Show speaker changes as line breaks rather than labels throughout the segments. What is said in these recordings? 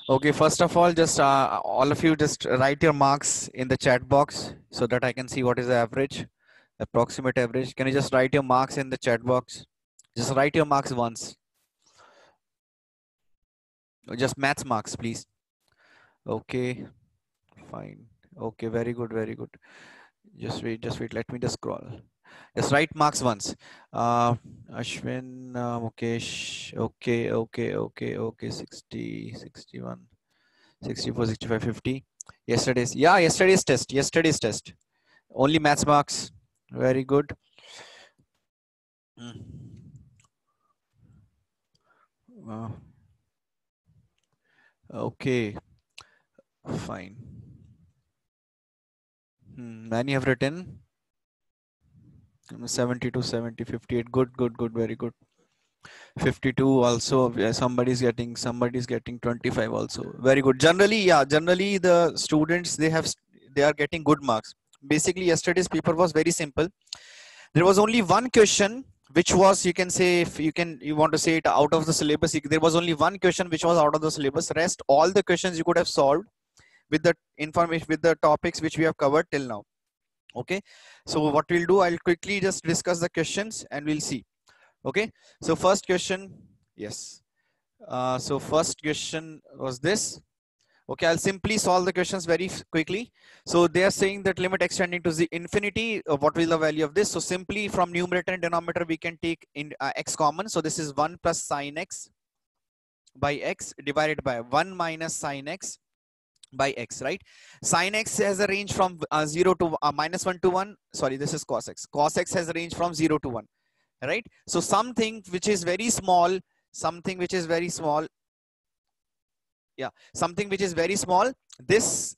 Okay, first of all, just all of you just write your marks in the chat box so that I can see what is the average, approximate average. Can you just write your marks in the chat box? Just write your marks once. Just maths marks, please. Okay, fine. Okay, very good, very good. Just wait. Let me just scroll. Just write marks once. Uh, Ashwin, Mukesh. Okay. 60, 61, 64, 65, 50. Yesterday's test. Only maths marks. Very good. Mm. Uh, okay, fine. Many have written 72, 70, 58. Good. Very good. 52 also. Somebody's getting 25 also. Very good. Generally the students they are getting good marks. Basically, yesterday's paper was very simple. There was only one question which was, you can say, if you want to say it out of the syllabus, there was only one question which was out of the syllabus. Rest all the questions you could have solved with the information, with the topics which we have covered till now. Okay, so what we'll do, I'll quickly just discuss the questions and we'll see. Okay, so first question, yes. So first question was this. Okay, I'll simply solve the questions very quickly. So they are saying that limit extending to the infinity, what will the value of this? So simply from numerator and denominator, we can take in x common. So this is 1 plus sine x by x divided by 1 minus sine x by x, right? Sine x has a range from 0 to minus 1 to 1. Sorry, this is cos x. Cos x has a range from 0 to 1, right? So something which is very small, something which is very small, something which is very small, this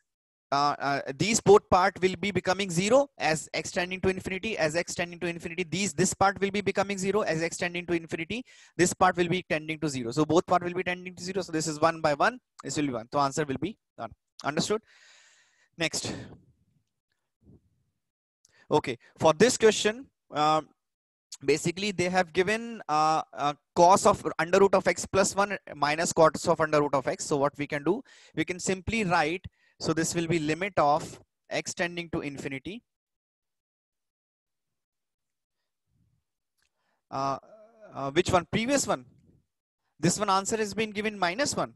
these both part will be becoming 0 as x tending to infinity. As x tending to infinity, this part will be becoming 0 as x tending to infinity. This part will be tending to 0. So both part will be tending to 0. So this is 1 by 1. This will be 1. So answer will be 1. Understood? Next. Okay. For this question, basically they have given cos of under root of x plus 1 minus cos of under root of x. So what we can do, we can simply write, so this will be limit of x tending to infinity which one? Previous one. This one answer has been given minus 1.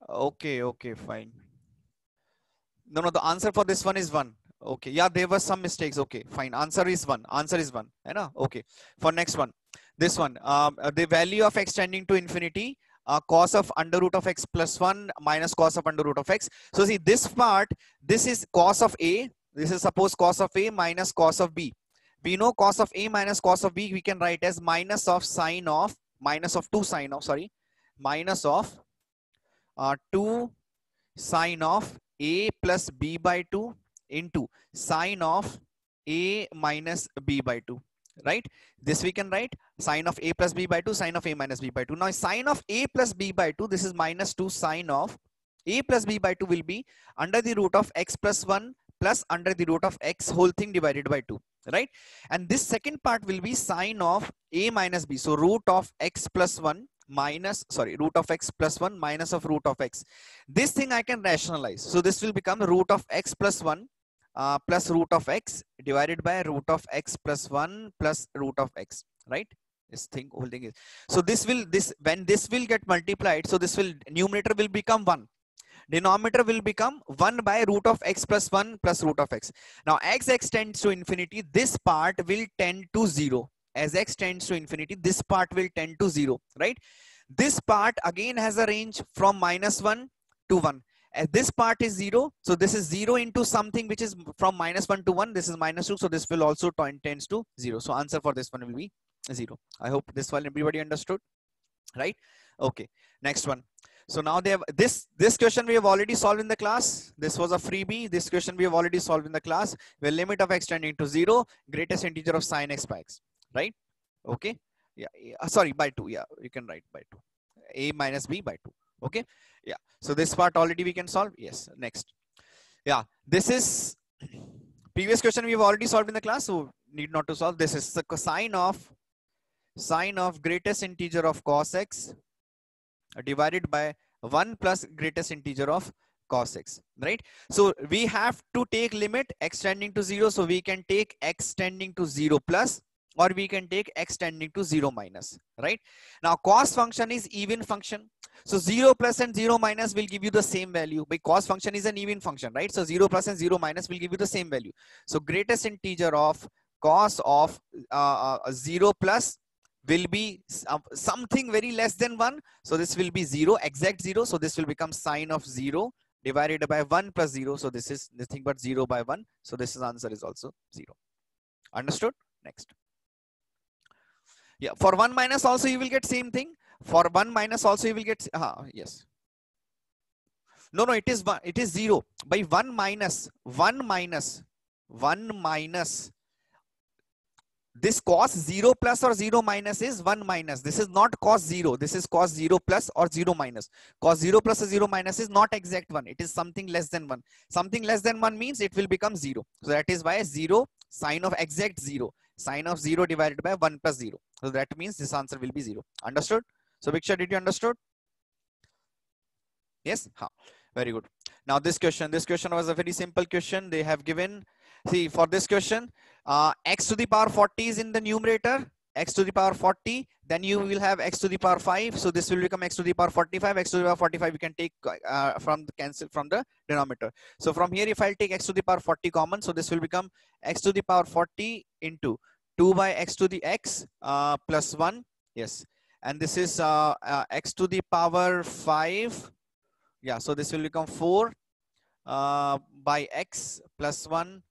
Okay, fine. No, the answer for this one is 1. Okay, yeah, there were some mistakes. Okay, fine. Answer is 1. Answer is 1. Okay. For next one, this one, the value of x tending to infinity, cos of under root of x plus 1 minus cos of under root of x. So see this part, this is cos of a. This is suppose cos of a minus cos of b. We know cos of a minus cos of b we can write as minus of sine of, minus of 2 sine of, sorry, minus of 2 sine of a plus b by 2 into sine of a minus b by 2, right? This we can write sine of a plus b by 2, sine of a minus b by 2. Now sine of a plus b by 2, this is minus 2 sine of a plus b by 2 will be under the root of x plus 1 plus under the root of x whole thing divided by 2, right? And this second part will be sine of a minus b. So root of x plus 1 minus, sorry, root of x plus 1 minus of root of x. This thing I can rationalize. So this will become root of x plus 1 plus root of x divided by root of x plus 1 plus root of x, right? This thing, whole thing is. So this will, when this will get multiplied, so this will, numerator will become 1. Denominator will become 1 by root of x plus 1 plus root of x. Now as x tends to infinity, this part will tend to 0. As x tends to infinity, this part will tend to 0, right? This part again has a range from minus 1 to 1. As this part is 0, so this is 0 into something which is from minus 1 to 1. This is minus 2, so this will also tends to 0. So answer for this one will be 0. I hope this one everybody understood, right? Okay, next one. So now they have this question we have already solved in the class. This was a freebie. This question we have already solved in the class, where limit of x tending to 0, greatest integer of sine x by x, right? Okay, sorry, by 2. Yeah, you can write by 2, a minus b by 2. Okay, yeah, so this part already we can solve. Yes, next. Yeah, this is previous question we have already solved in the class, so need not to solve. This is the sine of greatest integer of cos x divided by 1 plus greatest integer of cos x, right? So we have to take limit x tending to 0. So we can take x tending to 0 plus, or we can take x tending to 0 minus, right? Now cos function is even function. So 0 plus and 0 minus will give you the same value. But cos function is an even function, right? So 0 plus and 0 minus will give you the same value. So greatest integer of cos of 0 plus will be something very less than 1. So this will be 0, exact 0. So this will become sine of 0 divided by 1 plus 0. So this is nothing but 0 by 1. So this is answer is also 0. Understood? Next. Yeah, for 1 minus also you will get same thing. For 1 minus also you will get, yes. No, it is 1, it is 0. By 1 minus, this cos 0 plus or 0 minus is 1 minus. This is not cos 0. This is cos 0 plus or 0 minus. Cos 0 plus or 0 minus is not exact 1. It is something less than 1. Something less than 1 means it will become 0. So that is why 0, sine of exact 0. Sine of 0 divided by 1 plus 0. So that means this answer will be 0. Understood? So Viksha, did you understood? Yes? Very good. Now this question was a very simple question. They have given, see, for this question, x to the power 40 is in the numerator, x to the power 40, then you will have x to the power 5. So this will become x to the power 45. X to the power 45 you can take from the cancel from the denominator. So from here, if I'll take x to the power 40 common, so this will become x to the power 40 into 2 by x to the x plus 1. Yes. And this is x to the power 5. Yeah, so this will become 4 by x plus 1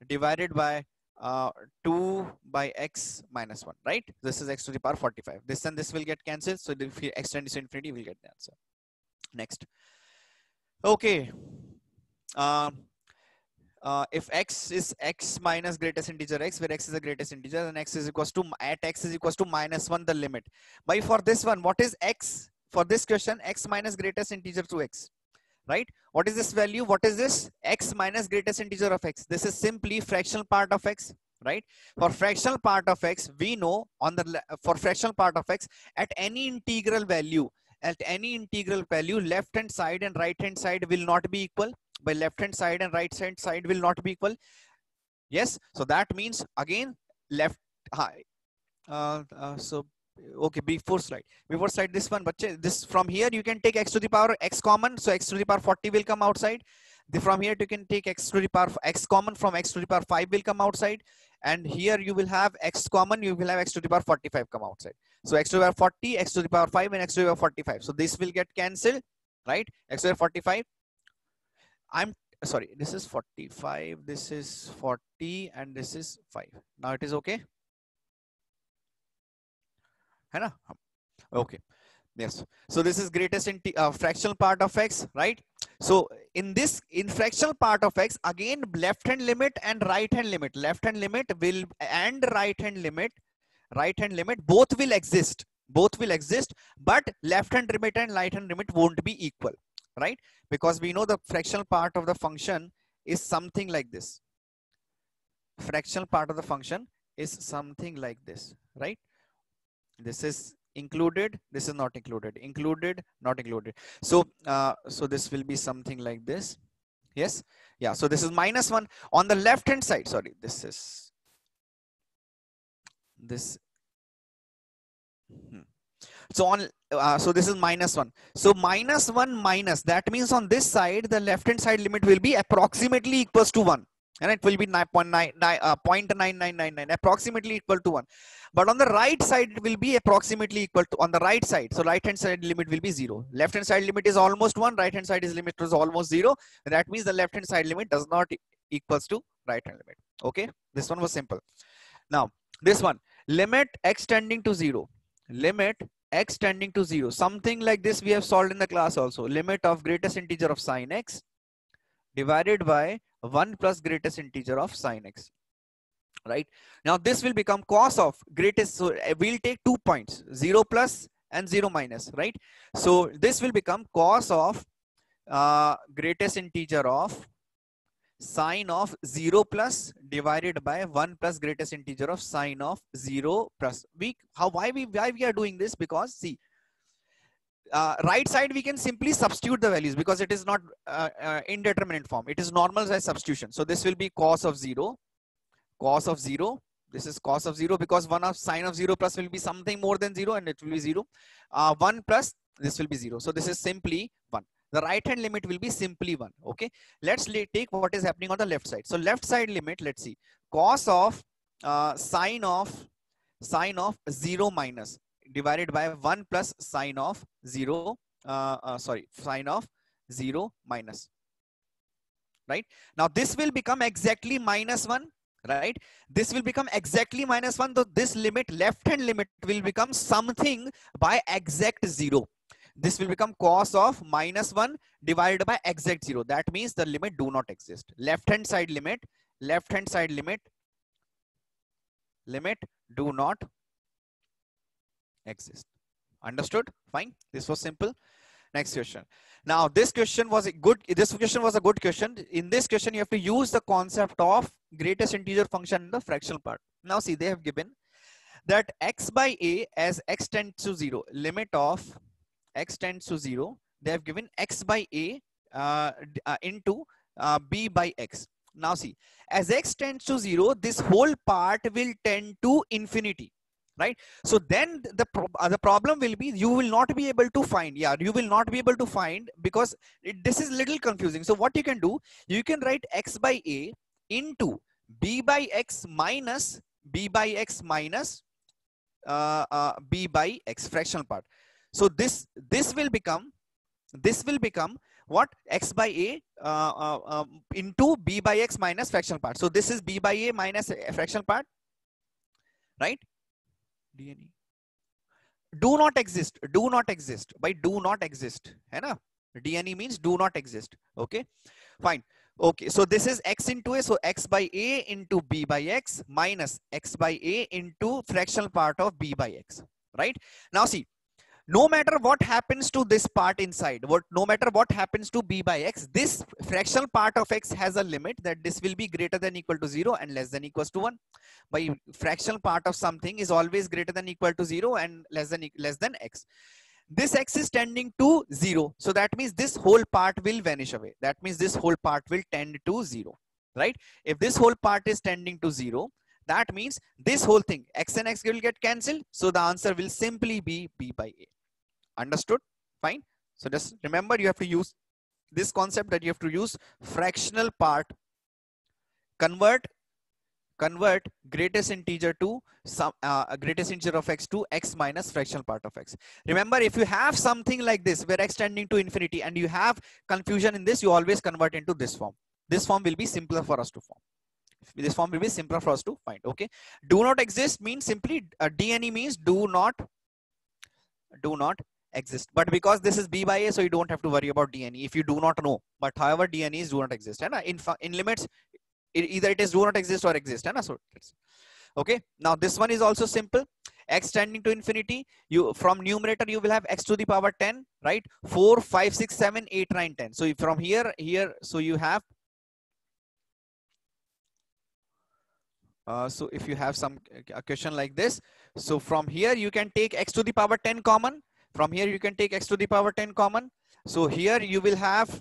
divided by 2 by x minus 1, right? This is x to the power 45. This and this will get cancelled. So if you extend this to infinity, we'll get the answer. Next. Okay. If x is x minus greatest integer x, where x is the greatest integer, then x is equals to, at x is equals to minus 1, the limit. By for this one, what is x? For this question, x minus greatest integer to x, right? What is this value? What is this? X minus greatest integer of x. This is simply fractional part of x, right? For fractional part of x, we know for fractional part of x, at any integral value, left hand side and right hand side will not be equal. By left hand side and right hand side will not be equal. Yes. So that means again left. So okay, before slide this one, but this from here you can take x to the power x common, so x to the power 40 will come outside. From here you can take x to the power x common, from x to the power 5 will come outside, and here you will have x common, you will have x to the power 45 come outside. So x to the power 40, x to the power 5, and x to the power 45. So this will get cancelled, right? X to the power 45. I'm sorry, this is 45, this is 40, and this is 5. Now it is okay. Okay. Yes. So this is greatest fractional part of x, right? So in fractional part of x, again left hand limit and right hand limit, and right hand limit both will exist, but left hand limit and right hand limit won't be equal, right? Because we know the fractional part of the function is something like this. Fractional part of the function is something like this, right? This is included, this is not included, not included. So so this will be something like this. Yes. Yeah. So this is minus 1 on the left hand side. Sorry, this is this. So on so this is minus 1. So minus 1 minus, that means on this side the left hand side limit will be approximately equals to 1, and it will be 0.9999, approximately equal to 1. But on the right side it will be approximately equal to, on the right side, so right hand side limit will be 0. Left hand side limit is almost 1, right hand side is limit is almost 0. That means the left hand side limit does not equals to right hand limit. Okay, this one was simple. Now this one, limit x tending to 0, limit x tending to 0, something like this we have solved in the class also. Limit of greatest integer of sine x divided by 1 plus greatest integer of sine x, right? Now this will become cos of greatest, so we'll take 2 points, 0 plus and 0 minus, right? So this will become cos of greatest integer of sine of 0 plus divided by 1 plus greatest integer of sine of 0 plus. Why we are doing this? Because see, right side we can simply substitute the values because it is not indeterminate form. It is normalized substitution. So this will be cos of 0, cos of 0. This is cos of 0 because 1 of sine of 0 plus will be something more than 0 and it will be 0. 1 plus this will be 0. So this is simply 1. The right hand limit will be simply 1. Okay. Let's take what is happening on the left side. So left side limit, let's see. Cos of sine of 0 minus divided by 1 plus sine of 0. Sine of 0 minus. Right. Now this will become exactly minus 1. Right, this will become exactly minus 1. So this limit, left hand limit, will become something by exact 0. This will become cos of minus 1 divided by exact 0. That means the limit do not exist. Left hand side limit do not exist. Understood? Fine. This was simple. Next question. Now this question was a good question. In this question you have to use the concept of greatest integer function in the fractional part. Now see, they have given that x by a as x tends to 0, limit of x tends to 0, they have given x by a into b by x. Now see, as x tends to 0, this whole part will tend to infinity. Right, so then the problem will be you will not be able to find. You will not be able to find because this is little confusing. So what you can do, you can write x by a into b by x minus b by x minus b by x fractional part. So this will become what, x by a into b by x minus fractional part. So this is b by a minus a fractional part, right? DNE do not exist by do not exist, है ना? DNE means do not exist. Okay, fine. Okay, so this is x into a, so x by a into b by x minus x by a into fractional part of b by x. Right, now see, no matter what happens to this part inside, no matter what happens to b by x, this fractional part of x has a limit that this will be greater than equal to 0 and less than equals to 1. By fractional part of something is always greater than equal to 0 and less than x. This x is tending to 0. So that means this whole part will vanish away. That means this whole part will tend to 0. Right? If this whole part is tending to 0, that means this whole thing, x and x will get cancelled. So the answer will simply be b by a. Understood? Fine. So just remember, you have to use this concept that you have to use fractional part, convert greatest integer to some greatest integer of x to x minus fractional part of x. Remember, if you have something like this where x tending to infinity and you have confusion in this, you always convert into this form. This form will be simpler for us to form. This form will be simpler for us to find. Okay. Do not exist means simply DNE means do not exist. But because this is b by a, so you don't have to worry about DNE if you do not know. But however, DNEs do not exist. And in limits, either it is do not exist or exist. And so okay. Now this one is also simple. X tending to infinity. You from numerator you will have x to the power 10. Right? 4, 5, 6, 7, 8, 9, 10. So from here, so you have. So if you have a question like this, so from here you can take x to the power 10 common. From here you can take x to the power 10 common. So here you will have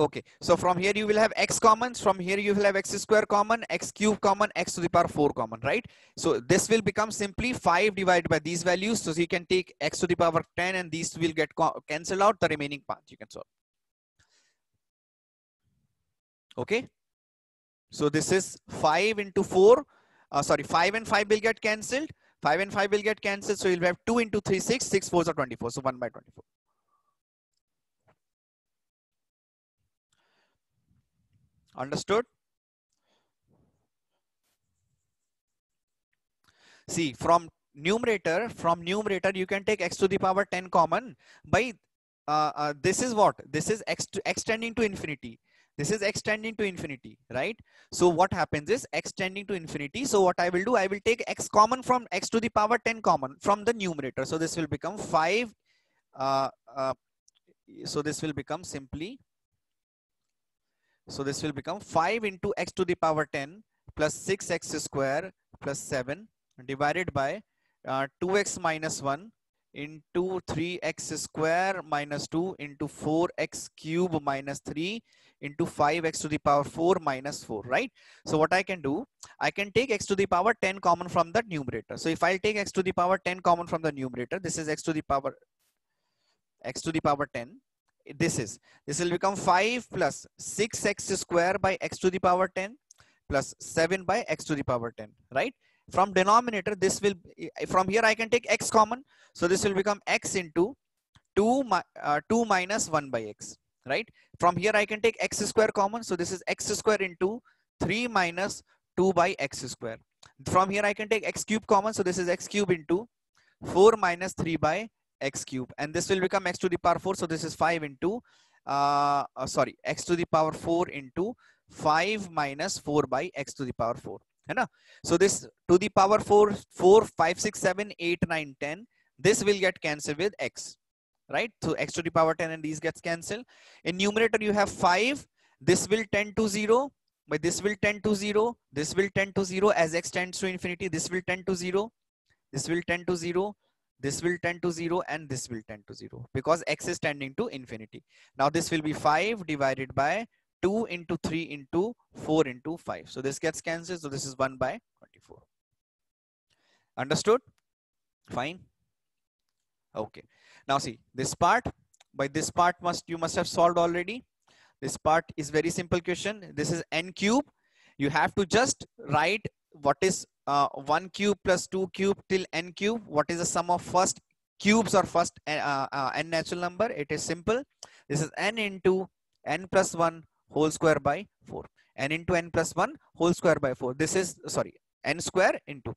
okay, so from here you will have x common. From here you will have x square common, x cube common, x to the power 4 common, right? So this will become simply 5 divided by these values. So you can take x to the power 10 and these will get cancelled out. The remaining part you can solve. Okay, so this is 5 into 4. 5 and 5 will get cancelled. 5 and 5 will get cancelled. So you'll have 2 into 3, 6. 6 4s are 24. So 1 by 24. Understood? See, from numerator you can take x to the power 10 common by this is what? This is x tending to infinity. This is x tending to infinity, right? So what happens is x tending to infinity. So what I will do, I will take x common from x to the power 10 common from the numerator. So this will become 5. So this will become simply. So this will become 5 into x to the power 10 plus 6x square plus 7 divided by 2x minus 1 into 3x square minus 2 into 4x cube minus 3 into 5x to the power 4 minus 4, right? So what I can do, I can take x to the power 10 common from the numerator. So if I take x to the power 10 common from the numerator, this is x to the power 10. This will become 5 plus 6x square by x to the power 10 plus 7 by x to the power 10, right? From denominator, this will, from here I can take x common. So this will become x into 2 minus 1 by x, right? From here I can take x square common. So this is x square into 3 minus 2 by x square. From here I can take x cube common. So this is x cube into 4 minus 3 by x cube. And this will become x to the power 4. So this is 5 into, x to the power 4 into 5 minus 4 by x to the power 4. So this to the power 4, 5, 6, 7, 8, 9, 10. This will get cancelled with x, right? So x to the power 10 and these gets cancelled. In numerator you have 5. This will tend to 0. But this will tend to 0. This will tend to 0 as x tends to infinity. This will tend to 0. This will tend to 0. This will tend to 0 and this will tend to 0 because x is tending to infinity. Now this will be 5 divided by 2 into 3 into 4 into 5. So this gets cancelled. So this is 1 by 24. Understood? Fine. Okay. Now see this part. By this part you must have solved already. This part is very simple question. This is n cube. You have to just write what is 1 cube plus 2 cube till n cube. What is the sum of first cubes or first n natural number? It is simple. This is n into n plus 1 whole square by 4. N into n plus 1 whole square by 4. This is, sorry, n square into.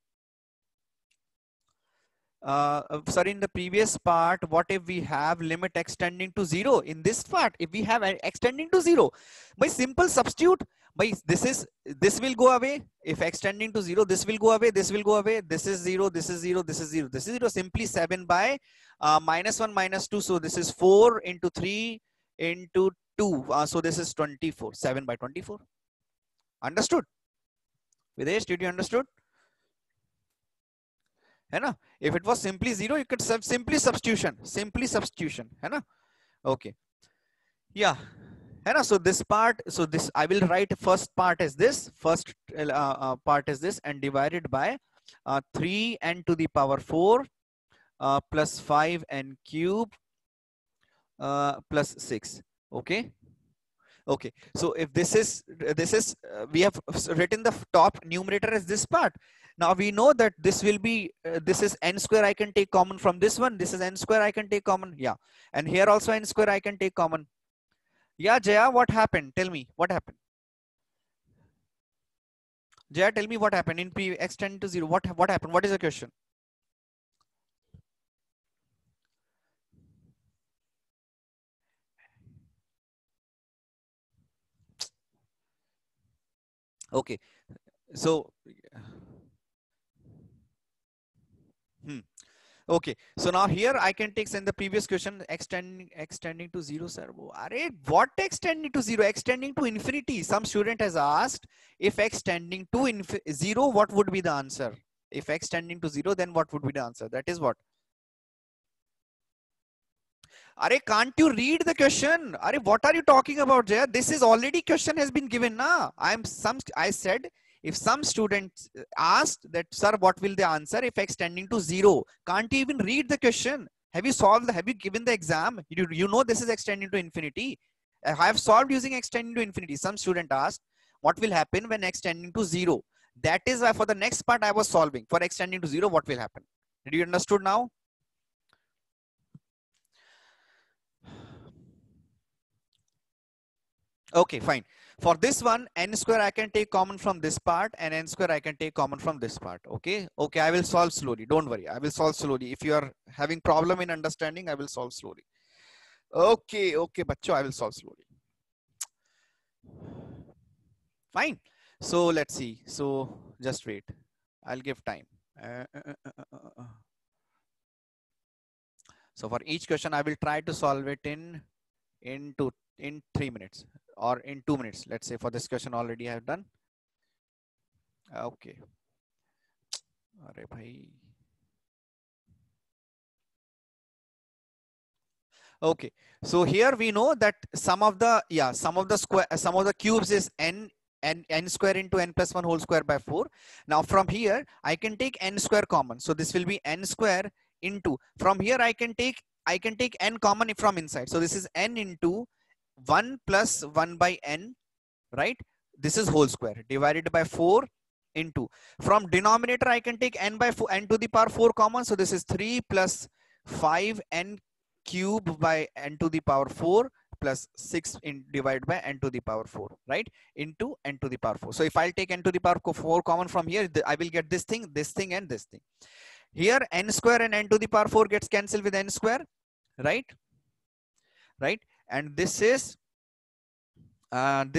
In the previous part, what if we have limit extending to 0? In this part, if we have extending to 0, by simple substitute, by this will go away. If extending to 0, this will go away, this will go away, this is 0, this is 0, this is 0, this is 0. Simply 7 by minus 1 minus 2. So this is 4 into 3 into 2. So this is 24. 7 by 24. Understood? Videsh, did you understood? है ना? If it was simply 0, you could simply substitution. है ना? Okay. Yeah. है ना? So this part, so this I will write first part as this. First part is this and divided by 3n to the power 4 plus 5n cube plus 6. Okay. Okay. So if this is we have written the top numerator as this part. Now we know that this will be, this is n square I can take common from this one. This is n square I can take common. Yeah. And here also n square I can take common. Yeah, Jaya, what happened? Tell me what happened. Jaya, tell me what happened in P extend to 0. What happened? What is the question? Okay. So, okay, so now here I can take in the previous question extending to 0, sir. Arey, what extending to 0? Extending to infinity. Some student has asked if extending to 0, what would be the answer? If extending to 0, then what would be the answer? That is what? Arey, can't you read the question? Arey, what are you talking about, Jaya? This is already question has been given now. I said if some students asked that, sir, what will they answer if extending to 0? Can't you even read the question? Have you solved, have you given the exam? You know this is extending to infinity. I have solved using extending to infinity. Some student asked, what will happen when extending to 0? That is why for the next part I was solving. For extending to 0, what will happen? Did you understood now? Okay, fine. For this one, n square I can take common from this part and n square I can take common from this part. Okay. Okay, I will solve slowly. Don't worry. I will solve slowly. If you are having problem in understanding, I will solve slowly. Okay. Okay, bacho, I will solve slowly. Fine. So let's see. So just wait. I'll give time. So for each question, I will try to solve it in 3 minutes or in 2 minutes. Let's say for this question already I have done. Okay. Arey bhai. Okay, so here we know that sum of the sum of the cubes is n square into n plus 1 whole square by 4. Now from here I can take n square common, so this will be n square into, from here I can take n common from inside, so this is n into 1 plus 1 by n, right? This is whole square divided by 4 into, from denominator I can take n by 4, n to the power 4 common, so this is 3 plus 5 n cube by n to the power 4 plus 6 in divided by n to the power 4, right, into n to the power 4. So if I'll take n to the power 4 common from here, I will get this thing and this thing. Here n square and n to the power 4 gets cancelled with n square, right? And this is n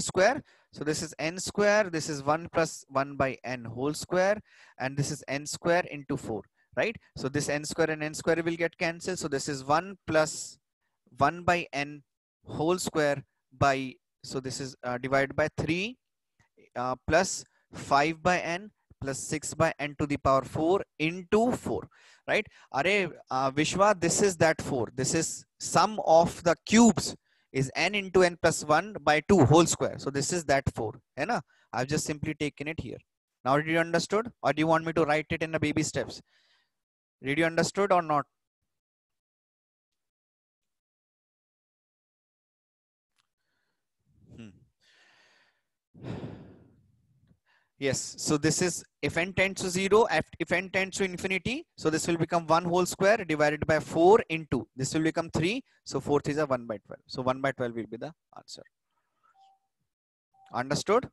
square. So this is n square, this is 1 plus 1 by n whole square, and this is n square into 4, right? So this n square and n square will get cancelled. So this is 1 plus 1 by n whole square by, so this is divided by 3 plus 5 by n plus 6 by n to the power 4 into 4, right? Vishwa, this is that 4. This is sum of the cubes is n into n plus 1 by 2 whole square. So this is that 4. I've just simply taken it here. Now did you understood, or do you want me to write it in the baby steps? Did you understood or not? Yes, so this is if n tends to 0, if n tends to infinity, so this will become 1 whole square divided by 4 into, this will become 3, so 4th is a 1 by 12. So 1 by 12 will be the answer. Understood?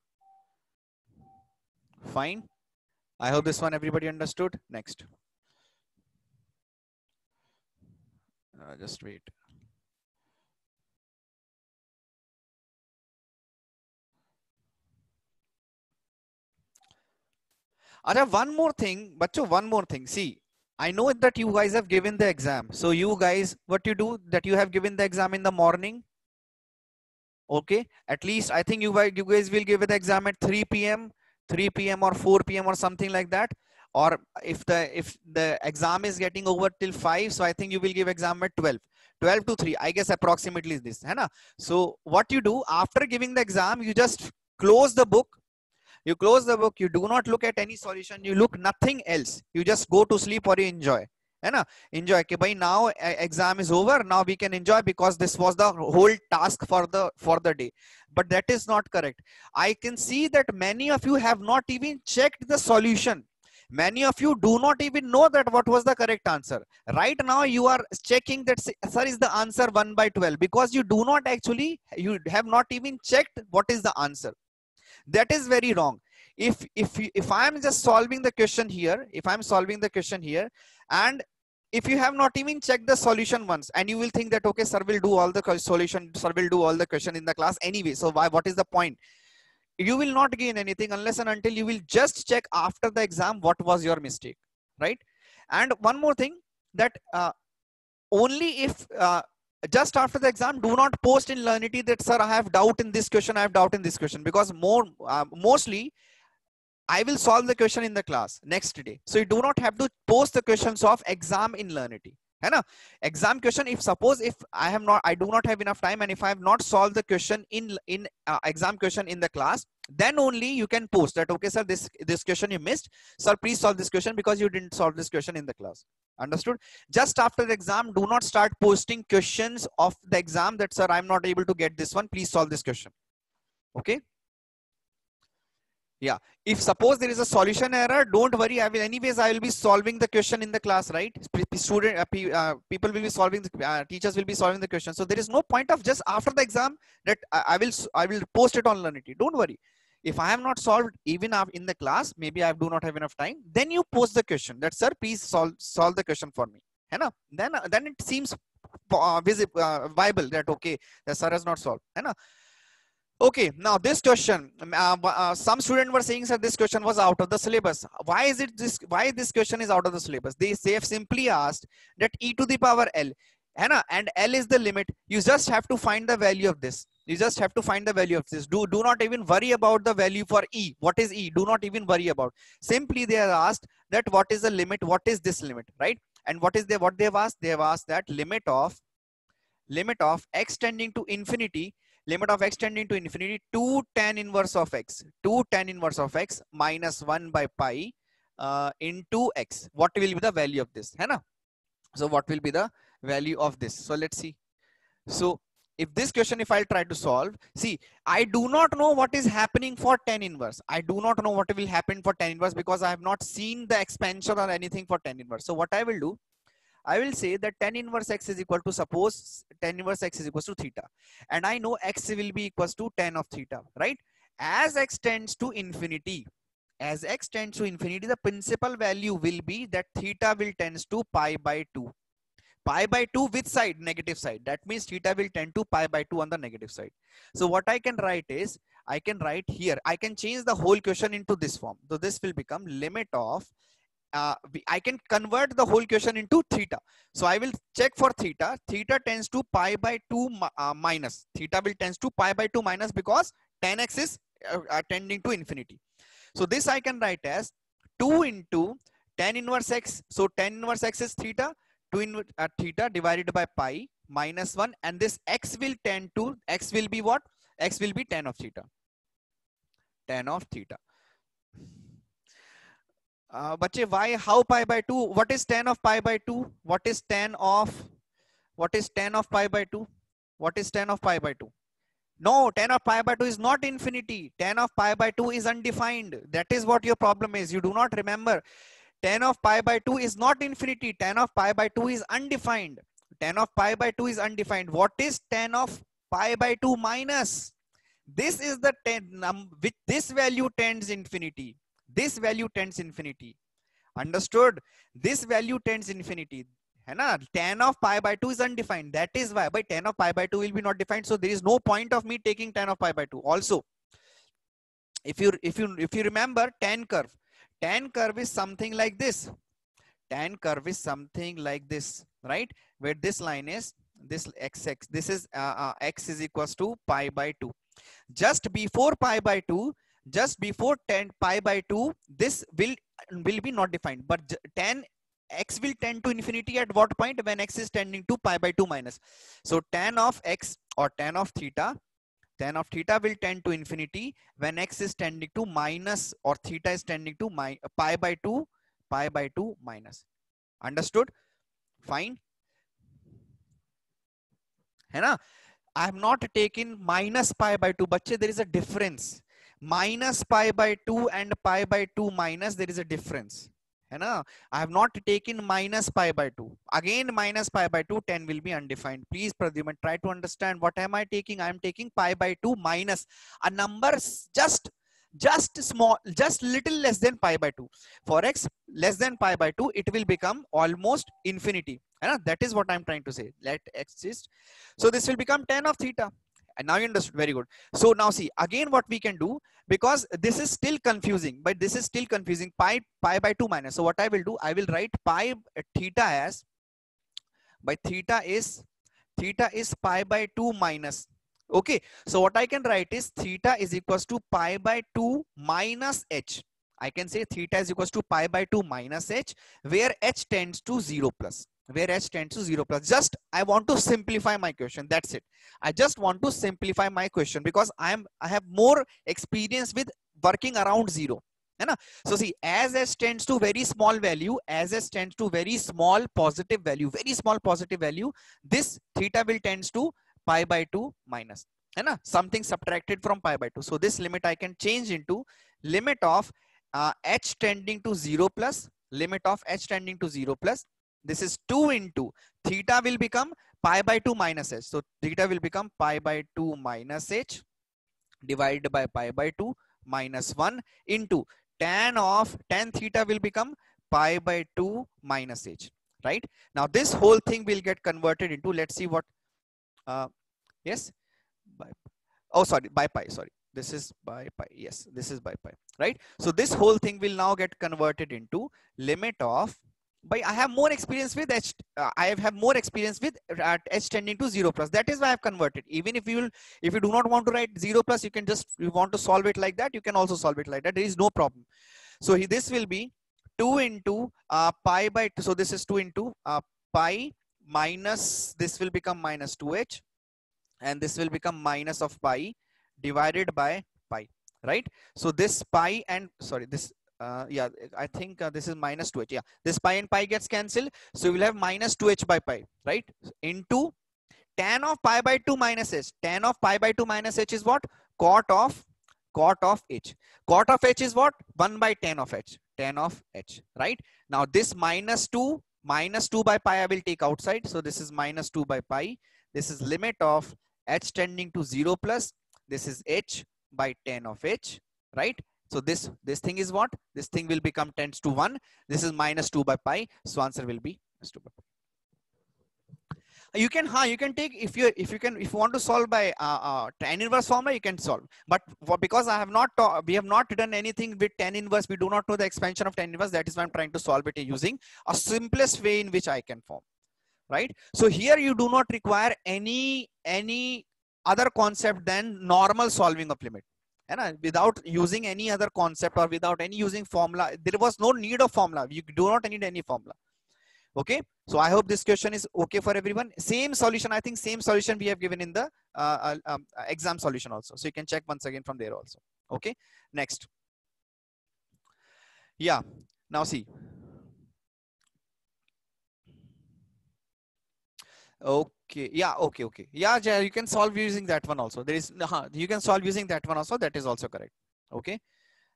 Fine. I hope this one everybody understood. Next. Just wait. One more thing, bacho, one more thing. See, I know that you guys have given the exam. So you guys, what you do, that you have given the exam in the morning. Okay, at least I think you guys will give the exam at 3 p.m. or 4 p.m. or something like that. Or if the exam is getting over till 5, so I think you will give exam at 12 to 3. I guess approximately is this. So what you do after giving the exam, you just close the book. You close the book, you do not look at any solution, you look nothing else. You just go to sleep or you enjoy. Enjoy. Okay, by now exam is over. Now we can enjoy because this was the whole task for the day. But that is not correct. I can see that many of you have not even checked the solution. Many of you do not even know that what was the correct answer. Right now you are checking that, sir, is the answer 1 by 12, because you do not actually, you have not even checked what is the answer. That is very wrong. If I am just solving the question here, and if you have not even checked the solution once, and you will think that, okay, sir will do all the solution, sir will do all the question in the class anyway, so what is the point? You will not gain anything unless and until you will just check after the exam what was your mistake, right? And one more thing, that only if just after the exam, do not post in Learnity that, sir, I have doubt in this question, I have doubt in this question, because mostly I will solve the question in the class next day. So you do not have to post the questions of exam in Learnity. Exam question, if suppose if I do not have enough time, and if I have not solved the question in exam question in the class, then only you can post that, okay, sir, this question you missed, sir, please solve this question because you didn't solve this question in the class. Understood? Just after the exam, do not start posting questions of the exam that, sir, I'm not able to get this one, please solve this question. Okay. Yeah, if suppose there is a solution error, don't worry, I will be solving the question in the class, right? People will be solving the teachers will be solving the question, so there is no point of just after the exam that I will post it on Learnity. Don't worry, if I have not solved even in the class, maybe I do not have enough time, then you post the question that, sir, please solve the question for me. Then it seems viable that, okay, the sir has not solved. Okay, now this question, some students were saying that this question was out of the syllabus. Why this question is out of the syllabus? They have simply asked that e to the power L, and L is the limit. You just have to find the value of this. Do not even worry about the value for E. What is E? Do not even worry about. Simply they are asked that what is the limit? What is this limit, right? And what they've asked? They have asked that limit of x tending to infinity, limit of x tending to infinity 2 tan inverse of x, 2 tan inverse of x minus 1 by pi into x. What will be the value of this? Hai na? So what will be the value of this? So let's see. So if this question, if I'll try to solve, see, I do not know what is happening for tan inverse. I do not know what will happen for tan inverse because I have not seen the expansion or anything for tan inverse. So what I will do, I will say that tan inverse x is equal to, suppose tan inverse x is equal to theta. And I know x will be equal to tan of theta, right? As x tends to infinity, as x tends to infinity, the principal value will be that theta will tends to pi by 2. Pi by 2 which side? Negative side. That means theta will tend to pi by 2 on the negative side. So what I can write is, I can write here, I can change the whole question into this form. So this will become limit of, I can convert the whole question into theta. So I will check for theta. Theta tends to pi by 2 minus. Theta will tends to pi by 2 minus because tan x is tending to infinity. So this I can write as 2 into tan inverse x. So tan inverse x is theta. 2 in theta divided by pi minus 1, and this x will tend to, x will be what? X will be tan of theta. Tan of theta. Bache, why? How pi by 2? What is tan of pi by 2? What is tan of pi by 2? What is tan of pi by 2? No, tan of pi by 2 is not infinity. Tan of pi by 2 is undefined. That is what your problem is. You do not remember. Tan of pi by 2 is not infinity. Tan of pi by 2 is undefined. Tan of pi by 2 is undefined. What is tan of pi by 2 minus? This is the which this value tends infinity. This value tends infinity. Understood? This value tends infinity. है ना? Tan of pi by 2 is undefined. That is why by tan of pi by 2 will be not defined. So there is no point of me taking tan of pi by 2. Also, if you remember tan curve. Tan curve is something like this. Tan curve is something like this, right? Where this line is this xx. This is x is equals to pi by 2. Just before pi by 2, just before tan pi by 2, this will be not defined. But tan x will tend to infinity at what point? When x is tending to pi by 2 minus. So tan of x or tan of theta will tend to infinity when x is tending to minus or theta is tending to pi by 2 minus. Understood? Fine. है ना? I have not taken minus pi by 2. Bache, there is a difference. Minus pi by 2 and pi by 2 minus, there is a difference. है ना? I have not taken minus pi by 2. Again, minus pi by 2, 10 will be undefined. Please, Pradyuman, try to understand what am I taking? I am taking pi by 2 minus a number just small, just little less than pi by 2. For x less than pi by 2, it will become almost infinity. That is what I'm trying to say. Let x exist. So this will become tan of theta. And now you understood. Very good. So now see, again what we can do, because this is still confusing, but this is still confusing, pi by 2 minus. So what I will do, I will write pi theta as, by theta is pi by 2 minus. Okay, so what I can write is theta is equals to pi by 2 minus h. I can say theta is equals to pi by 2 minus h, where h tends to 0 plus. Where h tends to 0 plus. Just I want to simplify my question. That's it. I just want to simplify my question because I have more experience with working around 0. So see, as h tends to very small value, as h tends to very small positive value, this theta will tends to pi by 2 minus. Something subtracted from pi by 2. So this limit I can change into limit of h tending to 0 plus, limit of h tending to 0 plus. This is 2 into theta will become pi by 2 minus h. So theta will become pi by 2 minus h divided by pi by 2 minus 1 into tan theta will become pi by 2 minus h. Right? Now this whole thing will get converted into, let's see what, yes, by pi, sorry. This is by pi. Yes, this is by pi. Right? So this whole thing will now get converted into limit of, by I have more experience with h, I have more experience with h tending to 0 plus. That is why I have converted. Even if you do not want to write 0 plus, you can just, you want to solve it like that, you can also solve it like that. There is no problem. So this will be 2 into pi by 2. So this is 2 into pi minus, this will become minus 2h, and this will become minus of pi divided by pi, right? So this pi and, sorry, this, yeah, I think this is minus 2h. Yeah, this pi and pi gets cancelled. So we'll have minus 2h by pi, right? Into tan of pi by 2 minus h. Tan of pi by 2 minus h is what? Cot of h. Cot of h is what? 1 by tan of h. Tan of h, right? Now this minus 2 by pi I will take outside. So this is minus 2 by pi. This is limit of h tending to 0 plus, this is h by tan of h, right? So this thing is what? This thing will become tends to 1. This is minus 2 by pi. So answer will be minus 2 by pi. You can take, if you want to solve by tan inverse formula, you can solve. But because we have not done anything with tan inverse, we do not know the expansion of tan inverse. That is why I'm trying to solve it using a simplest way in which I can form, right? So here you do not require any other concept than normal solving of limit, and without using any other concept or without any using formula. There was no need of formula. You do not need any formula. Okay, so I hope this question is okay for everyone. Same solution, I think same solution we have given in the exam solution also. So you can check once again from there also. Okay, next. Yeah, now see. Okay, yeah, okay. Yeah, Jay, you can solve using that one also. There is, you can solve using that one also. That is also correct. Okay.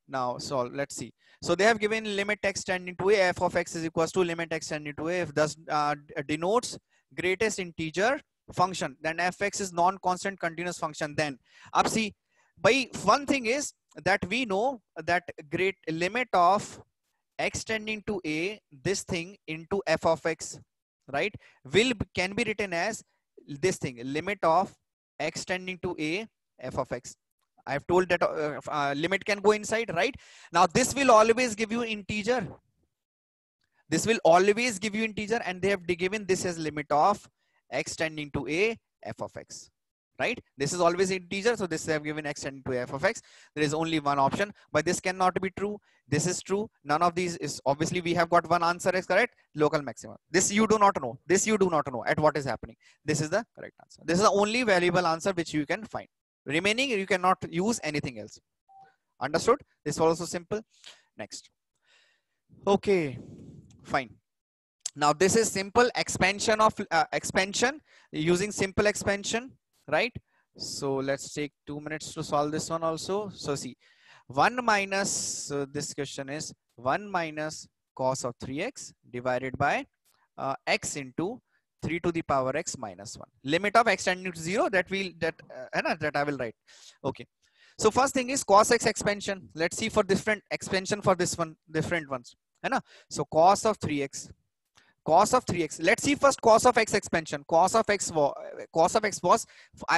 Now solve, let's see. So they have given limit x tending to a, f of x is equals to limit x tending to a, if thus denotes greatest integer function, then fx is non-constant continuous function. Then up see, by one thing is that we know that great limit of x tending to a, this thing into f of x, right, can be written as this thing, limit of x tending to a, f of x. I have told that limit can go inside, right? Now this will always give you integer. This will always give you integer, and they have given this as limit of x tending to a, f of x, right? This is always integer, so this they have given x tending to f of x. There is only one option, but this cannot be true. This is true. None of these is, obviously we have got one answer is correct, local maximum. This you do not know. This you do not know at what is happening. This is the correct answer. This is the only valuable answer which you can find. Remaining, you cannot use anything else. Understood? This is also simple. Next. Okay, fine. Now this is simple expansion of expansion using simple expansion, right? So let's take 2 minutes to solve this one also. So see, 1 minus, so this question is 1 minus cos of 3x divided by x into 3 to the power x minus 1. Limit of x tending to 0, that I will write. Okay. So first thing is cos x expansion. Let's see for different expansion for this one, different ones. So cos of 3x. Cos of 3x. Let's see first cos of x expansion. Cos of x was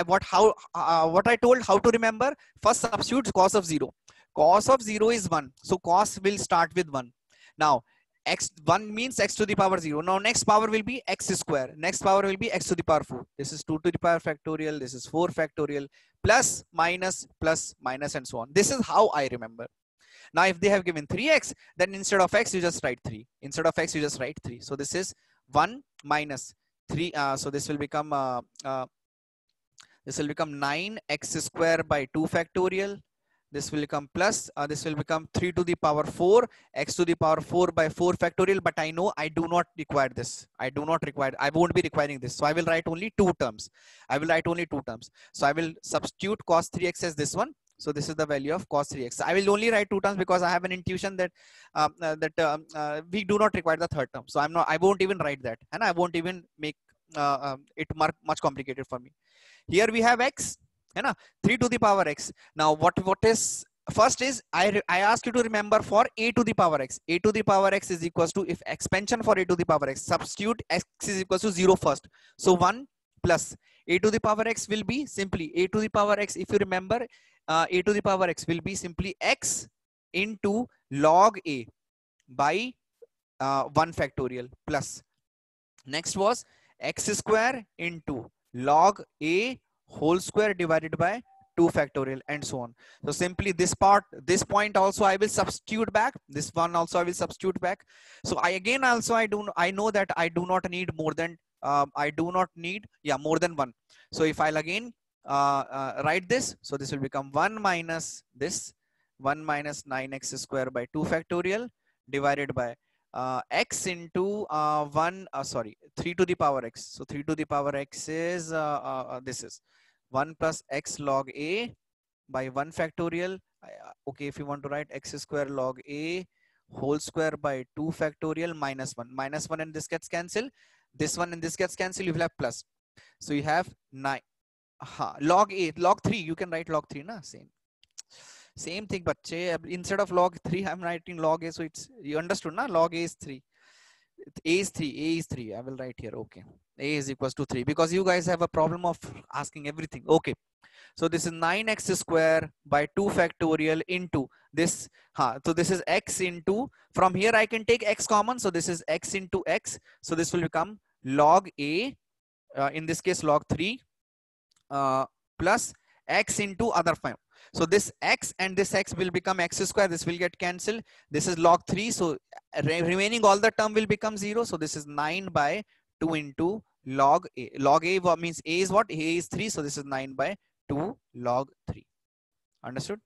what I told how to remember. First substitute cos of 0. Cos of 0 is 1. So cos will start with 1. Now x1 means x to the power 0. Now next power will be x square. Next power will be x to the power 4. This is 2 to the power factorial. This is 4 factorial. Plus, minus, and so on. This is how I remember. Now if they have given 3x, then instead of x you just write 3. Instead of x you just write 3. So this is 1 minus 3. So this will become 9x square by 2 factorial. This will become plus, this will become 3 to the power 4, x to the power 4 by 4 factorial. But I know I do not require this. I won't be requiring this. So I will write only 2 terms. So I will substitute cos 3x as this one. So this is the value of cos 3x. I will only write 2 terms because I have an intuition that we do not require the third term. So I won't even write that, and I won't even make it much complicated for me. Here we have x, 3 to the power x. Now what is first is I ask you to remember for a to the power x. A to the power x is equals to, if expansion for a to the power x, substitute x is equals to 0 first. So 1 plus a to the power x will be simply a to the power x. If you remember, a to the power x will be simply x into log a by 1 factorial plus. Next was x square into log a whole square divided by 2 factorial, and so on. So simply this point also I will substitute back. This one also I will substitute back. So I know that I do not need more than more than one. So if I'll again write this, so this will become 1 minus this 1 minus 9x square by 2 factorial divided by x into 3 to the power x. So 3 to the power x is this is 1 plus x log a by 1 factorial. Okay, if you want to write x square log a whole square by 2 factorial minus 1 and this gets cancelled. This one and this gets cancelled. You will have plus. So you have 9 log a, log 3. You can write log 3, na? Same thing, but instead of log 3, I'm writing log a. So it's, you understood, na? Log a is 3. A is 3. A is 3. I will write here. Okay. A is equals to 3 because you guys have a problem of asking everything. Okay. So this is 9x square by 2 factorial into this. So this is x into, from here I can take x common. So this is x into x. So this will become log a, in this case log 3, plus x into other form. So this x and this x will become x square. This will get cancelled. This is log 3. So remaining all the term will become 0. So this is 9 by 2 into log a. Log a means a is what? A is 3. So this is 9 by 2 log 3. Understood?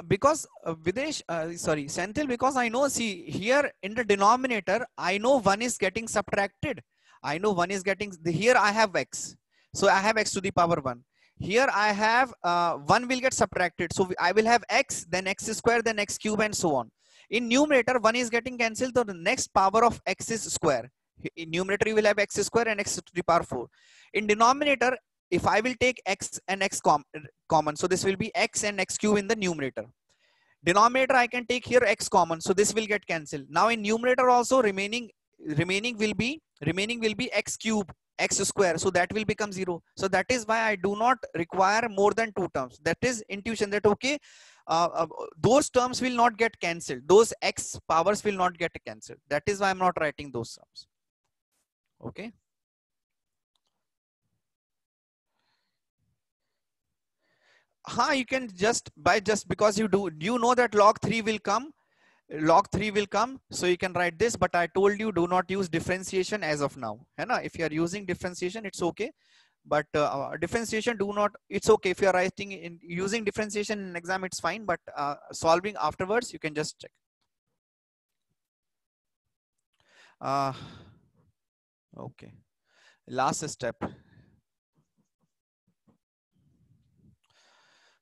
Because Videsh, sorry, Senthil, because I know, see here in the denominator, I know 1 is getting subtracted. I know 1 is getting, here I have x. So I have x to the power 1. Here I have 1 will get subtracted. So I will have x, then x square, then x cube, and so on. In numerator, 1 is getting cancelled. So the next power of x is square. In numerator, you will have x square and x to the power 4. In denominator, if I will take x and x common, so this will be x and x cube in the numerator. Denominator, I can take here x common, so this will get cancelled. Now in numerator also remaining will be x cube, x square, so that will become 0. So that is why I do not require more than 2 terms. That is intuition that okay, those terms will not get cancelled. Those x powers will not get cancelled. That is why I'm not writing those terms. Okay. You can just because you know that log 3 will come, so you can write this, but I told you do not use differentiation as of now. If you are using differentiation, it's okay, but differentiation it's okay. If you are writing in using differentiation in exam, it's fine, but solving afterwards, you can just check. Okay, last step.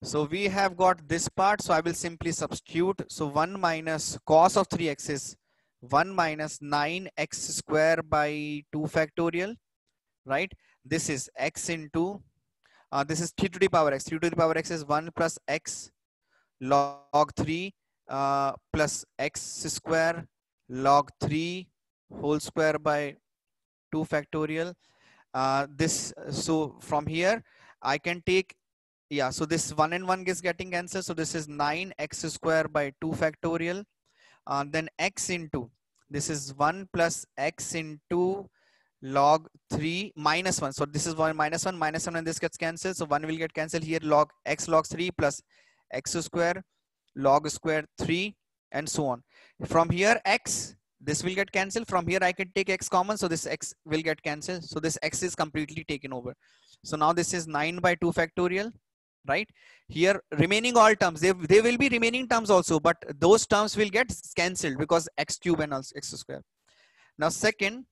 So we have got this part, so I will simply substitute. So 1 minus cos of 3x is 1 minus 9x square by 2 factorial, right? This is x into, this is 3 to the power x. 3 to the power x is 1 plus x log 3 plus x square log 3 whole square by 2 factorial. So from here, I can take, so this 1 and 1 is getting cancelled. So this is 9x square by 2 factorial. Then x into, this is 1 plus x into log 3 minus 1. So this is 1 minus 1 and this gets cancelled. So 1 will get cancelled here. Log x log 3 plus x square log square 3 and so on. From here x, this will get cancelled. From here I can take x common. So this x will get cancelled. So this x is completely taken over. So now this is 9 by 2 factorial. Right here, remaining all terms, they will be remaining terms also, but those terms will get cancelled because x cube and also x square. Now second,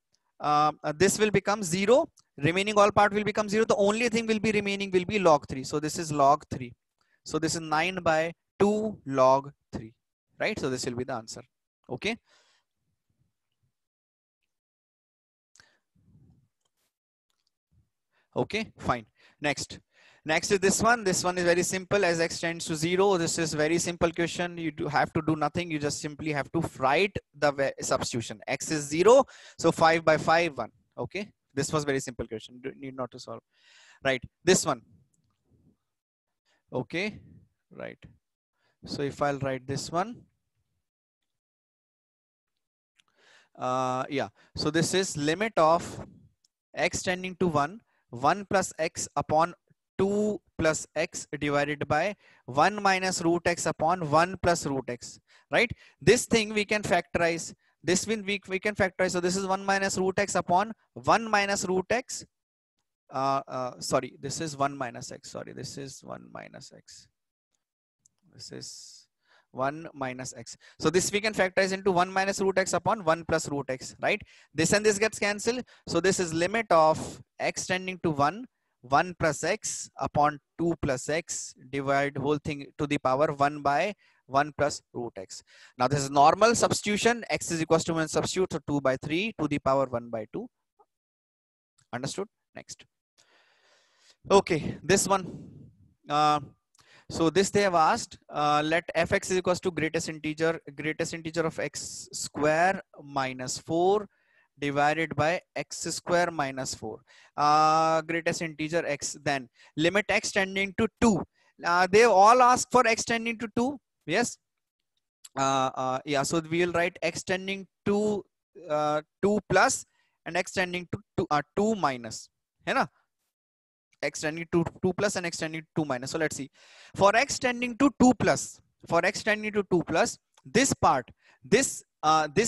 this will become 0. Remaining all part will become 0. The only thing will be remaining will be log 3. So this is log 3. So this is 9 by 2 log 3. Right. So this will be the answer. Okay. Okay, fine. Next is this one. This one is very simple. As x tends to 0, this is very simple question. You have to do nothing. You just simply have to write the substitution. X is 0, so 5 by 5, 1. Okay, this was very simple question. You need not to solve. Right, this one. Okay, right. So if I'll write this one, so this is limit of x tending to 1, 1 plus x upon 2 plus x divided by 1 minus root x upon 1 plus root x, right? This thing we can factorize. This will we can factorize. So this is 1 minus root x upon 1 minus root x. Sorry, this is 1 minus x. Sorry, this is 1 minus x. This is 1 minus x. So this we can factorize into 1 minus root x upon 1 plus root x, right? This and this gets cancelled. So this is limit of x tending to 1, 1 plus x upon 2 plus x, divide whole thing to the power 1 by 1 plus root x. Now this is normal substitution. X is equals to 1 substitute, so 2 by 3 to the power 1 by 2. Understood? Next. Okay, this one. So this they have asked, let fx is equals to greatest integer of x square minus 4 divided by x square minus 4. Greatest integer x, then limit x tending to 2. They all ask for x tending to 2. Yes. Yeah, so we will write x tending to 2 plus and x tending to 2 minus. है ना? X tending to 2 plus and x tending to 2 minus. So let's see. For x tending to 2 plus, this part, this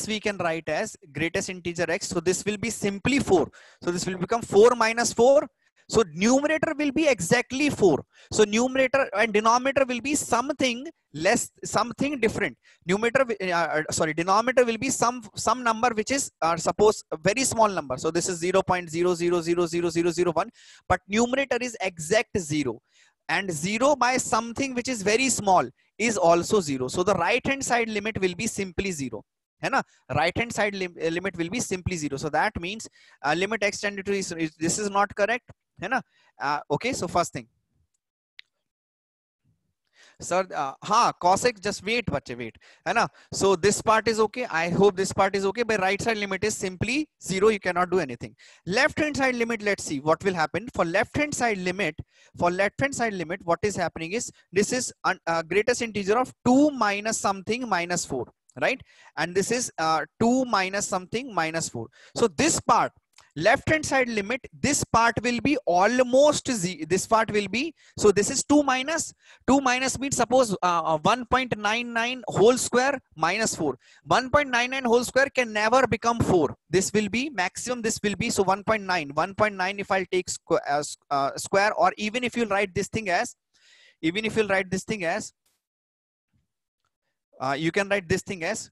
we can write as greatest integer x. So this will be simply 4. So this will become 4 minus 4. So numerator will be exactly 4. So numerator and denominator will be something less, something different. Denominator will be some number which is suppose a very small number. So this is 0.0000001, but numerator is exact 0. And 0 by something which is very small is also 0. So the right hand side limit will be simply 0. Right hand side limit will be simply 0. So that means limit x tended to this is not correct. Okay, so first thing, sir, cosec, just wait, wait, so this part is okay. I hope this part is okay. By right side limit is simply 0. You cannot do anything. Left hand side limit, let's see what will happen. For left hand side limit, what is happening is this is greatest integer of 2 minus something minus 4, right? And this is 2 minus something minus 4. So this part, left hand side limit, this part will be almost this part will be, so this is 2 minus means suppose 1.99 whole square minus 4. 1.99 whole square can never become 4. This will be maximum, this will be, so 1.9 if I'll take square, or even if you write this thing as, you can write this thing as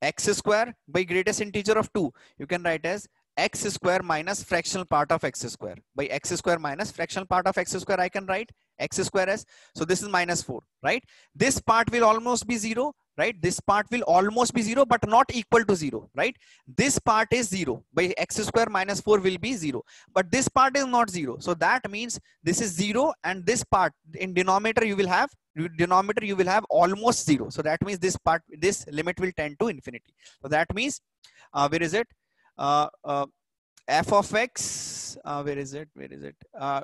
x square by greatest integer of 2. You can write as x square minus fractional part of x square. By x square minus fractional part of x square, I can write x square as, so this is minus 4, right? This part will almost be 0, right? This part will almost be 0, but not equal to 0, right? This part is 0. By x square minus 4 will be 0, but this part is not 0. So that means this is 0, and this part in denominator you will have almost 0. So that means this part, this limit will tend to infinity. So that means where is it? F of x, where is it?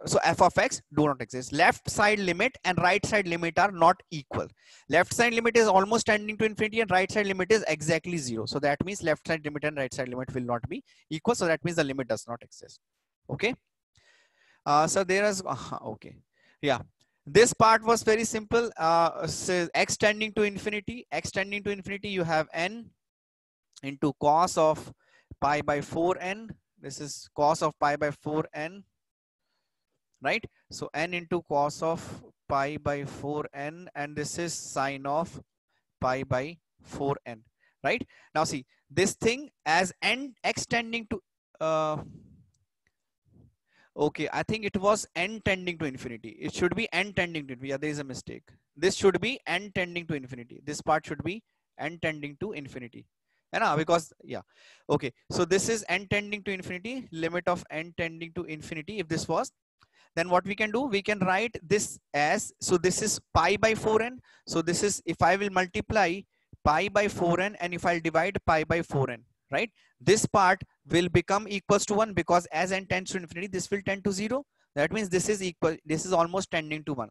So f of x do not exist. Left side limit and right side limit are not equal. Left side limit is almost tending to infinity and right side limit is exactly 0. So that means left side limit and right side limit will not be equal. So that means the limit does not exist. Okay. So there is, okay. Yeah. This part was very simple. So x tending to infinity, you have n into cos of pi by 4n. This is cos of pi by 4n, right? So n into cos of pi by 4n, and this is sine of pi by 4n, right? Now see this thing as n x tending to okay, I think it was n tending to infinity. It should be n tending to infinity. Yeah, there is a mistake. This should be n tending to infinity. This part should be n tending to infinity. Because yeah, okay, so this is n tending to infinity, limit of n tending to infinity. If this was, then what we can do, we can write this as, so this is pi by 4n. So this is, if I will multiply pi by 4n and if I'll divide pi by 4n, right, this part will become equals to 1, because as n tends to infinity, this will tend to 0. That means this is equal, this is almost tending to 1.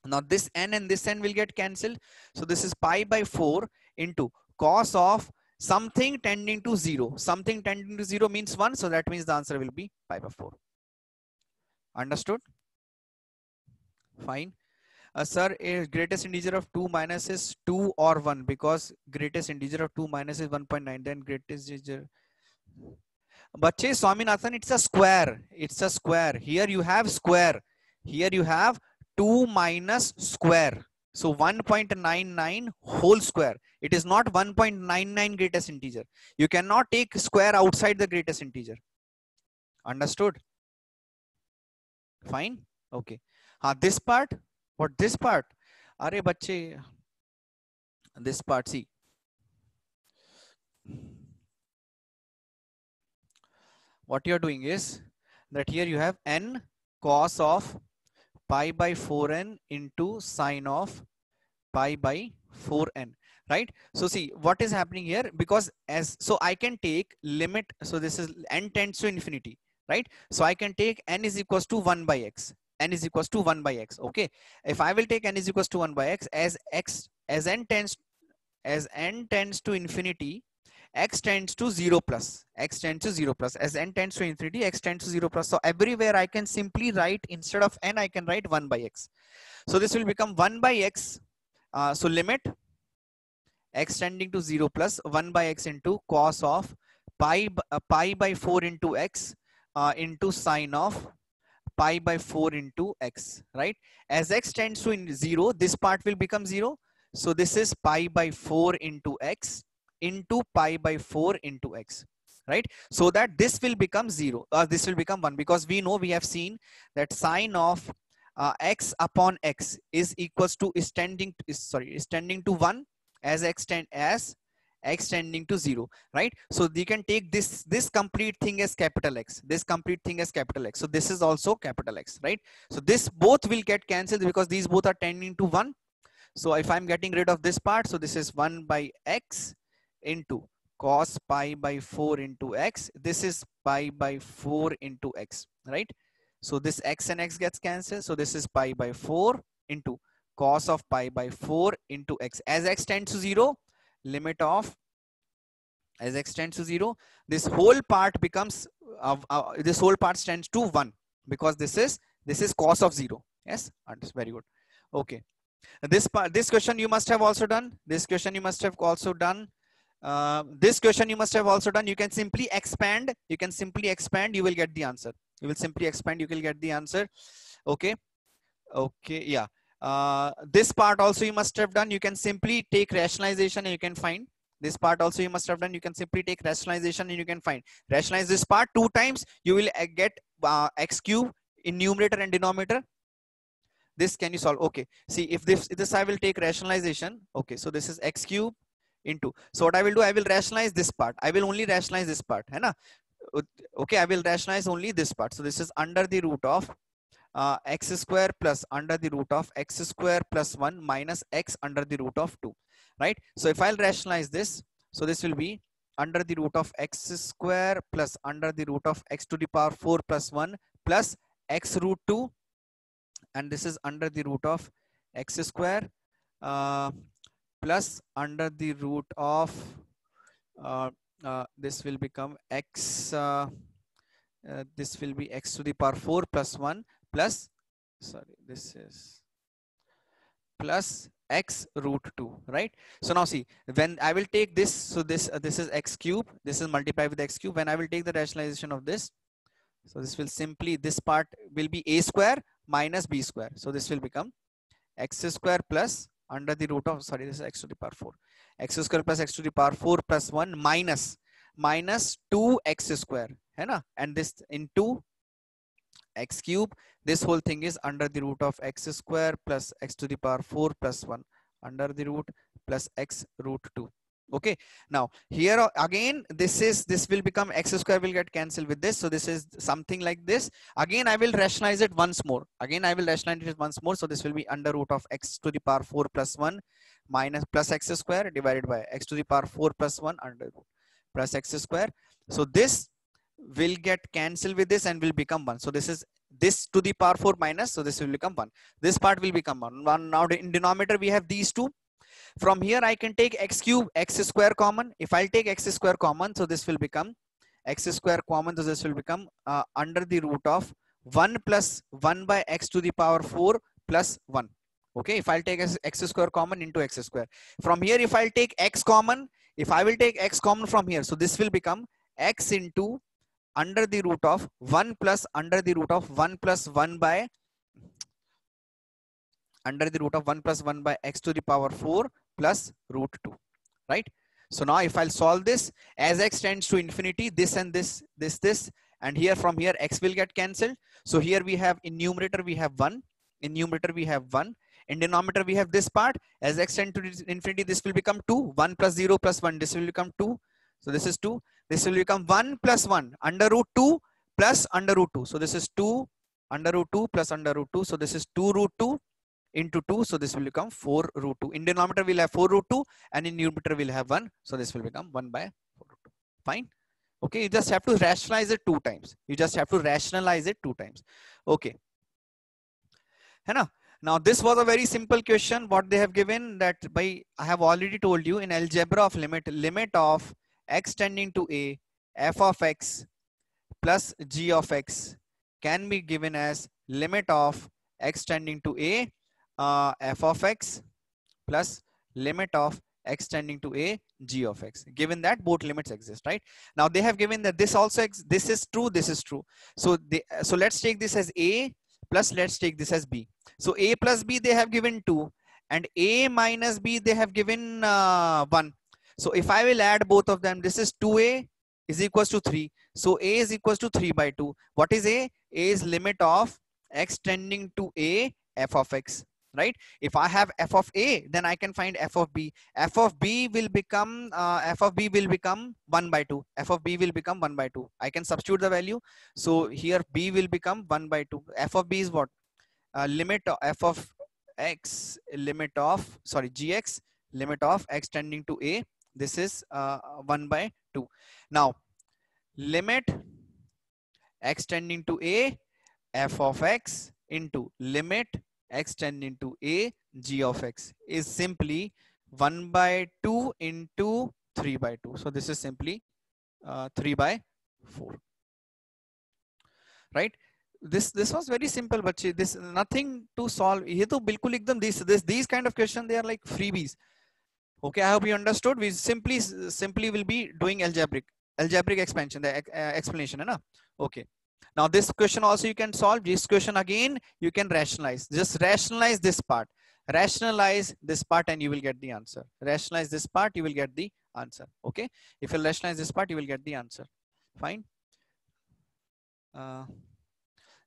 Now this n and this n will get cancelled. So this is pi by 4 into cos of something tending to 0. Something tending to 0 means 1, so that means the answer will be pi by 4. Understood? Fine. Sir, is greatest integer of 2 minus is 2 or 1, because greatest integer of 2 minus is 1.9, then greatest integer. Bache Swaminathan, it's a square. It's a square. Here you have square. Here you have 2 minus square. So 1.99 whole square. It is not 1.99 greatest integer. You cannot take square outside the greatest integer. Understood? Fine. Okay. This part. What this part? Are bache. This part. See. What you are doing is that here you have n cos of pi by 4n into sine of pi by 4n, right? So see what is happening here, because so I can take limit, so this is n tends to infinity, right? So I can take n is equals to 1 by x, n is equals to 1 by x. Okay, if I will take n is equals to 1 by x, as n tends to infinity, x tends to 0 plus, x tends to 0 plus, as n tends to infinity, x tends to 0 plus. So everywhere I can simply write, instead of n I can write 1 by x. So this will become 1 by x. So limit x tending to 0 plus 1 by x into cos of pi by 4 into x into sine of pi by 4 into x, right? As x tends to 0, this part will become 0. So this is pi by 4 into x into pi by 4 into x, right? So that this will become 0, this will become 1, because we know, we have seen that sine of x upon x is equals to is tending to 1 as x tending to 0, right? So we can take this complete thing as capital X, this complete thing as capital X. So this is also capital X, right? So this both will get cancelled because these both are tending to 1. So if I'm getting rid of this part, so this is 1 by x into cos pi by 4 into x. This is pi by 4 into x, right? So this x and x gets cancelled. So this is pi by 4 into cos of pi by 4 into x. As x tends to 0, limit of, as x tends to 0, this whole part becomes, this whole part tends to 1, because this is cos of 0. Yes, very good. Okay. This question you must have also done. This question you must have also done. This question you must have also done. You can simply expand. You can simply expand. You will get the answer. You will simply expand. You will get the answer. Okay. Okay. Yeah. This part also you must have done. You can simply take rationalization and you can find. This part also you must have done. You can simply take rationalization and you can find. Rationalize this part 2 times. You will get x cube in numerator and denominator. This can you solve? Okay. See, if this I will take rationalization. Okay. So this is x cube into. So what I will do, I will rationalize this part. I will only rationalize this part. Hai na? Okay. I will rationalize only this part. So this is under the root of x square plus under the root of x square plus 1 minus x under the root of 2. Right. So if I'll rationalize this, so this will be under the root of x square plus under the root of x to the power 4 plus 1 plus x root 2. And this is under the root of x square plus under the root of this will become x, this will be x to the power 4 plus 1 plus, sorry, this is plus x root 2, right? So now see, when I will take this, so this is x cube, this is multiplied with x cube. When I will take the rationalization of this, so this will simply, this part will be a square minus b square. So this will become x square plus under the root of, sorry, this is x to the power 4. X square plus x to the power 4 plus 1 minus 2x square. Hai na? And this into x cube. This whole thing is under the root of x square plus x to the power 4 plus 1 under the root plus x root 2. Okay. Now here again, this will become x square will get cancelled with this. So this is something like this. Again, I will rationalize it once more. Again, I will rationalize it once more. So this will be under root of x to the power 4 plus 1 minus plus x square divided by x to the power 4 plus 1 under root plus x square. So this will get cancelled with this and will become 1. So this is this to the power 4 minus. So this will become 1. This part will become 1. Now in denominator we have these two. From here I can take x cube, x square common. If I'll take x square common, so this will become x square common, so this will become under the root of 1 plus 1 by x to the power 4 plus 1. Okay, if I'll take x square common into x square. From here, if I'll take x common, if I will take x common from here, so this will become x into under the root of 1 plus under the root of 1 plus 1 by under the root of 1 plus 1 by x to the power 4 plus root 2, right? So now if I'll solve this, as x tends to infinity, this and this, and here from here x will get cancelled. So here we have in numerator we have 1, in numerator we have 1, in denominator we have this part, as x tends to infinity, this will become 2, 1 plus 0 plus 1, this will become 2. So this is 2, this will become 1 plus 1 under root 2 plus under root 2. So this is 2 under root 2 plus under root 2. So this is 2 root 2 into 2. So this will become 4 root 2. In denominator we'll have 4 root 2 and in numerator we'll have 1. So this will become 1 by 4 root 2. Fine. Okay, you just have to rationalize it 2 times. You just have to rationalize it 2 times. Okay. Now this was a very simple question. What they have given that by, I have already told you in algebra of limit of x tending to a, f of x plus g of x can be given as limit of x tending to a, f of x plus limit of x tending to a, g of x, given that both limits exist, right? Now they have given that this also this is true, this is true. So so let's take this as a plus let's take this as b. So a plus b they have given 2 and a minus b they have given 1. So if I will add both of them, this is 2a is equals to 3. So a is equals to 3 by 2. What is a? A is limit of x tending to a, f of x, right? If I have f of a, then I can find f of b. F of b will become 1 by 2. F of b will become 1 by 2. I can substitute the value. So here b will become 1 by 2. F of b is what? Limit of f of x, limit of, sorry, gx, limit of x tending to a. This is 1 by 2. Now, limit x tending to a, f of x into limit x tending to a, g of x is simply 1 by 2 into 3 by 2. So this is simply 3 by 4, right? This was very simple, but this nothing to solve. Ye to bilkul ekdam these kind of questions, they are like freebies. Okay, I hope you understood. We simply will be doing algebraic expansion, the explanation, hai na? Okay. Now this question also you can solve. This question again you can rationalize. Just rationalize this part. Rationalize this part and you will get the answer. Rationalize this part, you will get the answer. Okay. If you rationalize this part, you will get the answer. Fine.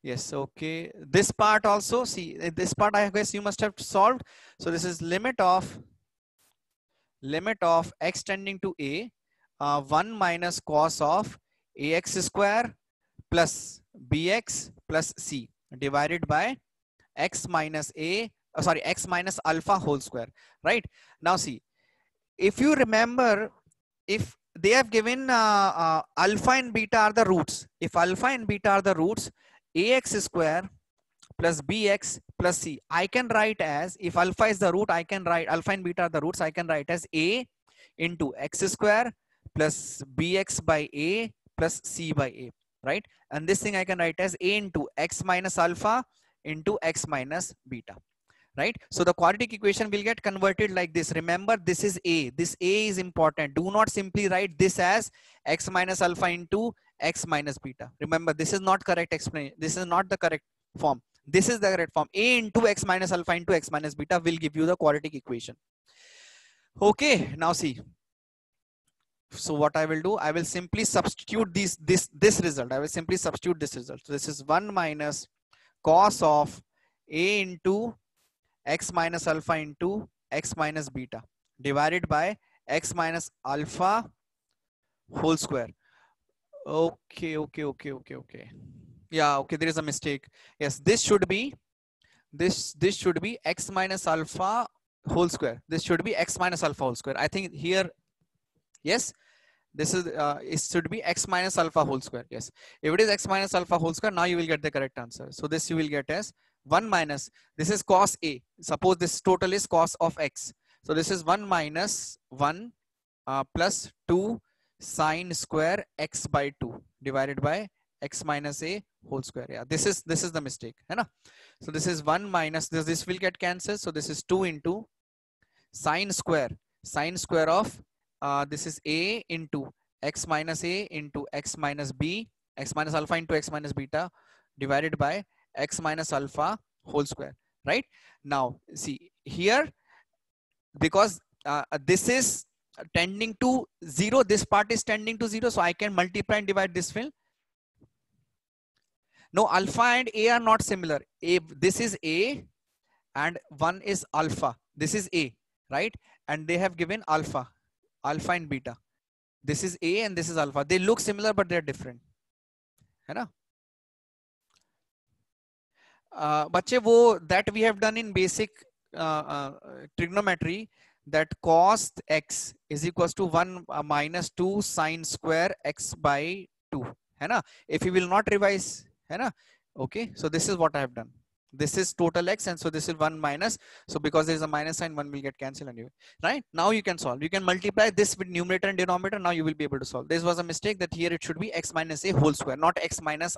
Yes. Okay. This part also, see this part I guess you must have solved. So this is limit of x tending to a, 1 minus cos of ax square plus bx plus c divided by x minus x minus alpha whole square, right? Now see, if you remember, if they have given alpha and beta are the roots. If alpha and beta are the roots, ax square plus bx plus c, I can write as, if alpha is the root, I can write alpha and beta are the roots, I can write as a into x square plus bx by a plus c by a, right? And this thing I can write as a into x minus alpha into x minus beta, right? So the quadratic equation will get converted like this. Remember, this is a. This a is important. Do not simply write this as x minus alpha into x minus beta. Remember, this is not correct explanation. This is not the correct form. This is the correct form. A into x minus alpha into x minus beta will give you the quadratic equation. Okay, now see. So what I will do, I will simply substitute this result. I will simply substitute this result. So this is 1 minus cos of a into x minus alpha into x minus beta divided by x minus alpha whole square. Okay. Yeah, okay, there is a mistake. Yes, this should be x minus alpha whole square. This should be x minus alpha whole square. I think here, yes, this is it should be x minus alpha whole square. Yes, if it is x minus alpha whole square, now you will get the correct answer. So this you will get as 1 minus, this is cos a. Suppose this total is cos of x. So this is 1 minus 1 plus 2 sine square x by 2 divided by x minus a whole square. Yeah, this is the mistake, है ना? So this is 1 minus this will get cancelled. So this is 2 into sine square of this is a into x minus a into x minus b, x minus alpha into x minus beta divided by x minus alpha whole square. Right now, see here, because this is tending to 0, this part is tending to 0, so I can multiply and divide this will. No, alpha and a are not similar. This is a and one is alpha. This is a, right? And they have given alpha and beta. This is a and this is alpha. They look similar but they're different, है ना? बच्चे वो that we have done in basic trigonometry, that cos x is equals to 1 minus 2 sine square x by 2, है ना? If you will not revise, है ना? Okay, so this is what I have done. This is total x, and so this is 1 minus. So because there is a minus sign, 1 will get cancelled anyway. Right? Now you can solve. You can multiply this with numerator and denominator. Now you will be able to solve. This was a mistake, that here it should be x minus a whole square, not x minus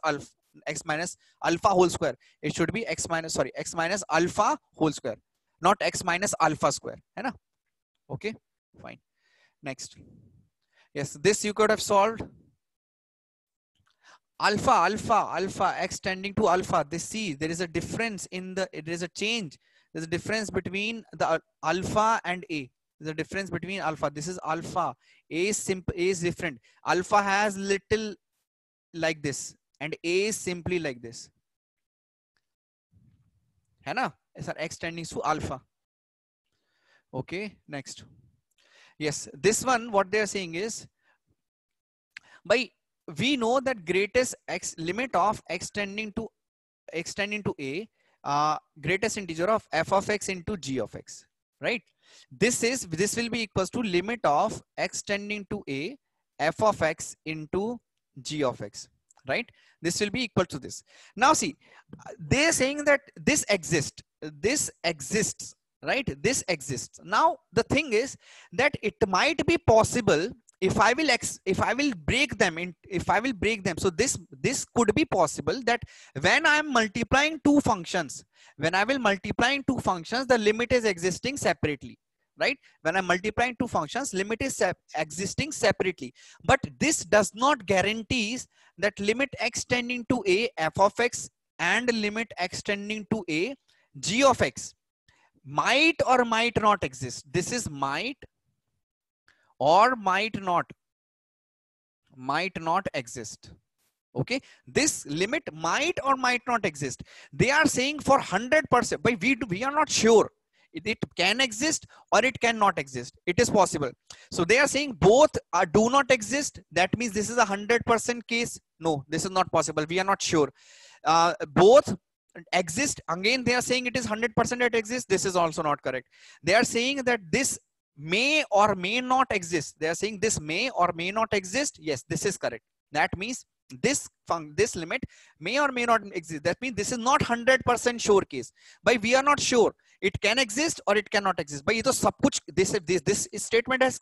alpha whole square. It should be x minus alpha whole square, not x minus alpha square. है ना? Okay, fine. Next. Yes, this you could have solved. Alpha, x tending to alpha. This, see, there is a difference in the, there is a change. There's a difference between the alpha and a. There's a difference between alpha. This is alpha. A is different. Alpha has little like this, and a is simply like this. है ना? Sir, x tending to alpha. Okay, next. Yes, this one, what they are saying is, by we know that greatest x limit of x tending to a, greatest integer of f of x into g of x, right? This will be equals to limit of x tending to a f of x into g of x, right? This will be equal to this. Now see, they are saying that this exists, right? This exists. Now the thing is that it might be possible, if I will break them, so this could be possible, that when I am multiplying two functions, the limit is existing separately, right? When I'm multiplying two functions, limit is existing separately. But this does not guarantees that limit x tending to a f of x and limit x tending to a g of x might or might not exist. This is might or might not exist. Okay, this limit might or might not exist. They are saying for 100%, but we are not sure. It can exist or it cannot exist. It is possible. So they are saying both do not exist. That means this is a 100% case. No, this is not possible. We are not sure. Both exist. Again, they are saying it is 100% it exists. This is also not correct. They are saying that this may or may not exist. They are saying this may or may not exist. Yes, this is correct. That means this limit may or may not exist. That means this is not 100% sure case. By we are not sure. It can exist or it cannot exist. By this statement has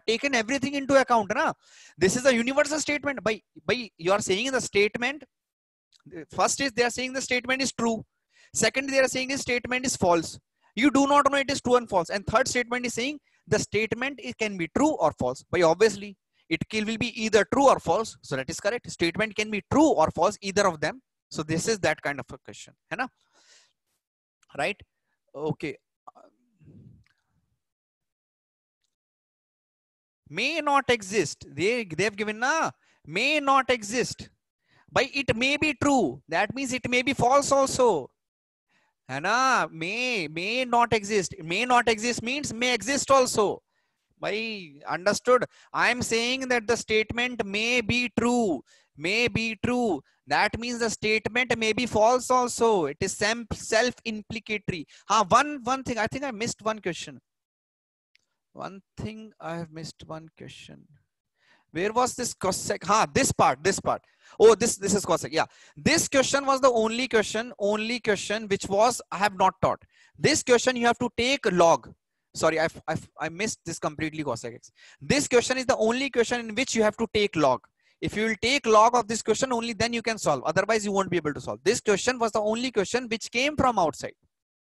taken everything into account. Na? This is a universal statement. By you are saying the statement. First is they are saying the statement is true. Second, they are saying the statement is false. You do not know it is true and false. And third statement is saying the statement can be true or false. But obviously, it will be either true or false. So that is correct. Statement can be true or false, either of them. So this is that kind of a question. है ना? Right? Okay. May not exist. They have given na may not exist. By it may be true. That means it may be false also. Hana, may not exist. May not exist means may exist also. By understood? I am saying that the statement may be true. May be true. That means the statement may be false also. It is self-implicatory. One thing. I think I missed one question. I have missed one question. Where was this cosec? This part. Oh, this is cosec. Yeah. This question was the only question which was I have not taught. This question you have to take log. sorry, I missed this completely, cosec x. This question is the only question in which you have to take log. If you will take log of this question, only then you can solve. Otherwise, you won't be able to solve. This question was the only question which came from outside.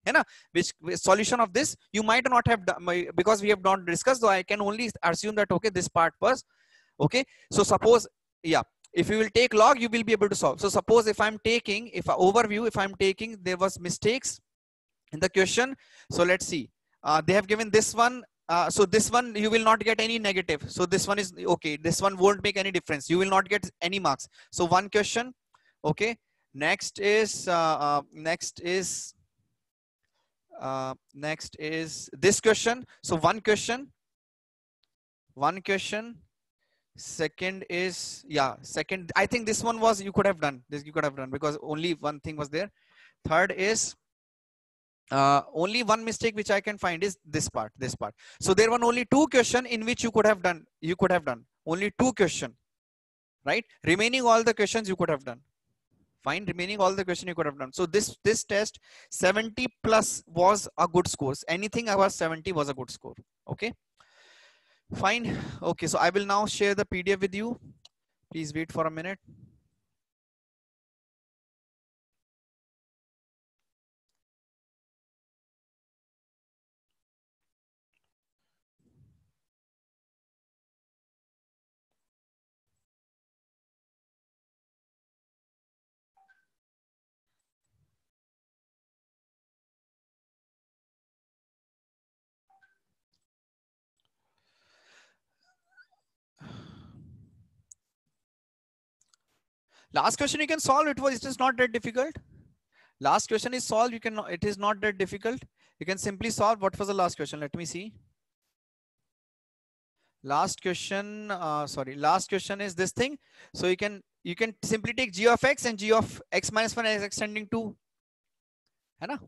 है ना? Which solution of this you might not have done, because we have not discussed. So I can only assume that okay, this part was okay. So suppose, yeah, if you will take log, you will be able to solve. So suppose if I'm taking, if I overview, if I'm taking, there was mistakes in the question. So let's see. They have given this one. So this one you will not get any negative. So this one is okay. This one won't make any difference. You will not get any marks. So one question. Okay. Next is next is this question. So one question. Second is, yeah, second. I think this one was, you could have done this. You could have done because only one thing was there. Third is, only one mistake which I can find is this part. So there were only two questions in which you could have done. Only two questions, right? Remaining all the questions you could have done. Fine. Remaining all the questions you could have done. So this test 70 plus was a good score. Anything above 70 was a good score. Okay. Fine. Okay. So I will now share the PDF with you. Please wait for a minute. Last question you can solve. It is not that difficult. Last question is solved. It is not that difficult. You can simply solve. What was the last question? Let me see. Last question, last question is this thing. So you can simply take g of x and g of x minus 1 as extending to, है ना?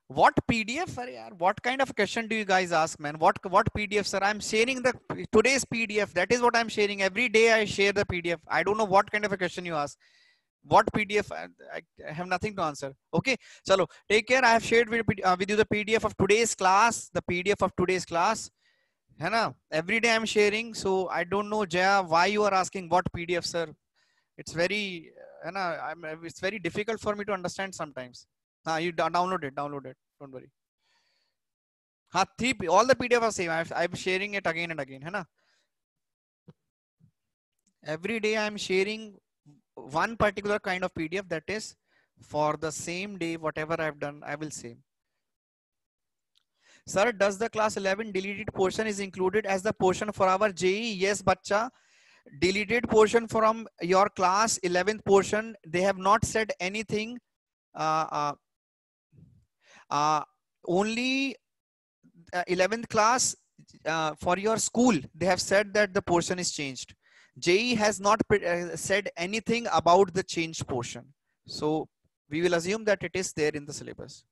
What PDF, sir? What kind of question do you guys ask, man? What PDF, sir? I'm sharing today's PDF. That is what I'm sharing. Every day I share the PDF. I don't know what kind of a question you ask. What PDF? I have nothing to answer. Okay, chalo, take care. I have shared with you the PDF of today's class. The PDF of today's class. है ना? Every day I'm sharing. So I don't know, Jaya, why you are asking what PDF, sir? It's very, it's very difficult for me to understand sometimes. You download it. Don't worry. All the PDF are same. I'm sharing it again and again. है ना? Every day I'm sharing one particular kind of PDF, that is for the same day, whatever I've done, I will say. Sir, does the class 11 deleted portion is included as the portion for our JEE? Yes, bacha. Deleted portion from your class 11th portion, they have not said anything. Only 11th class for your school, they have said that the portion is changed. JEE has not said anything about the changed portion. So we will assume that it is there in the syllabus.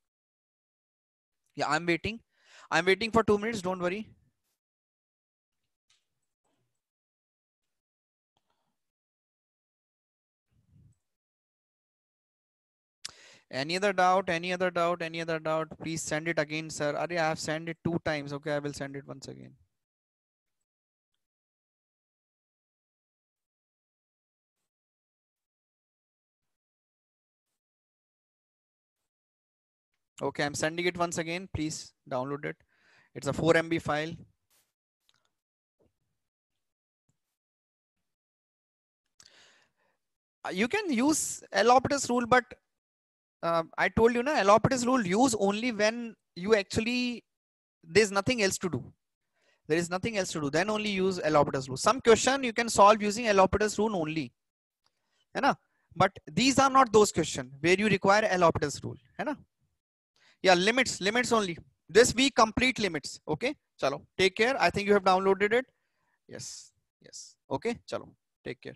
Yeah, I'm waiting. I'm waiting for 2 minutes. Don't worry. Any other doubt? Any other doubt? Any other doubt? Please send it again, sir. I have sent it 2 times. Okay, I will send it once again. Okay, I'm sending it once again. Please download it. It's a 4 MB file. You can use L'Hopital's rule, but I told you, L'Hopital's rule use only when you actually, there's nothing else to do. There is nothing else to do. Then only use L'Hopital's rule. Some question you can solve using L'Hopital's rule only. But these are not those questions where you require L'Hopital's rule. Yeah, limits only. This week complete limits. Okay, chalo, take care. I think you have downloaded it. Yes. Okay, chalo, take care.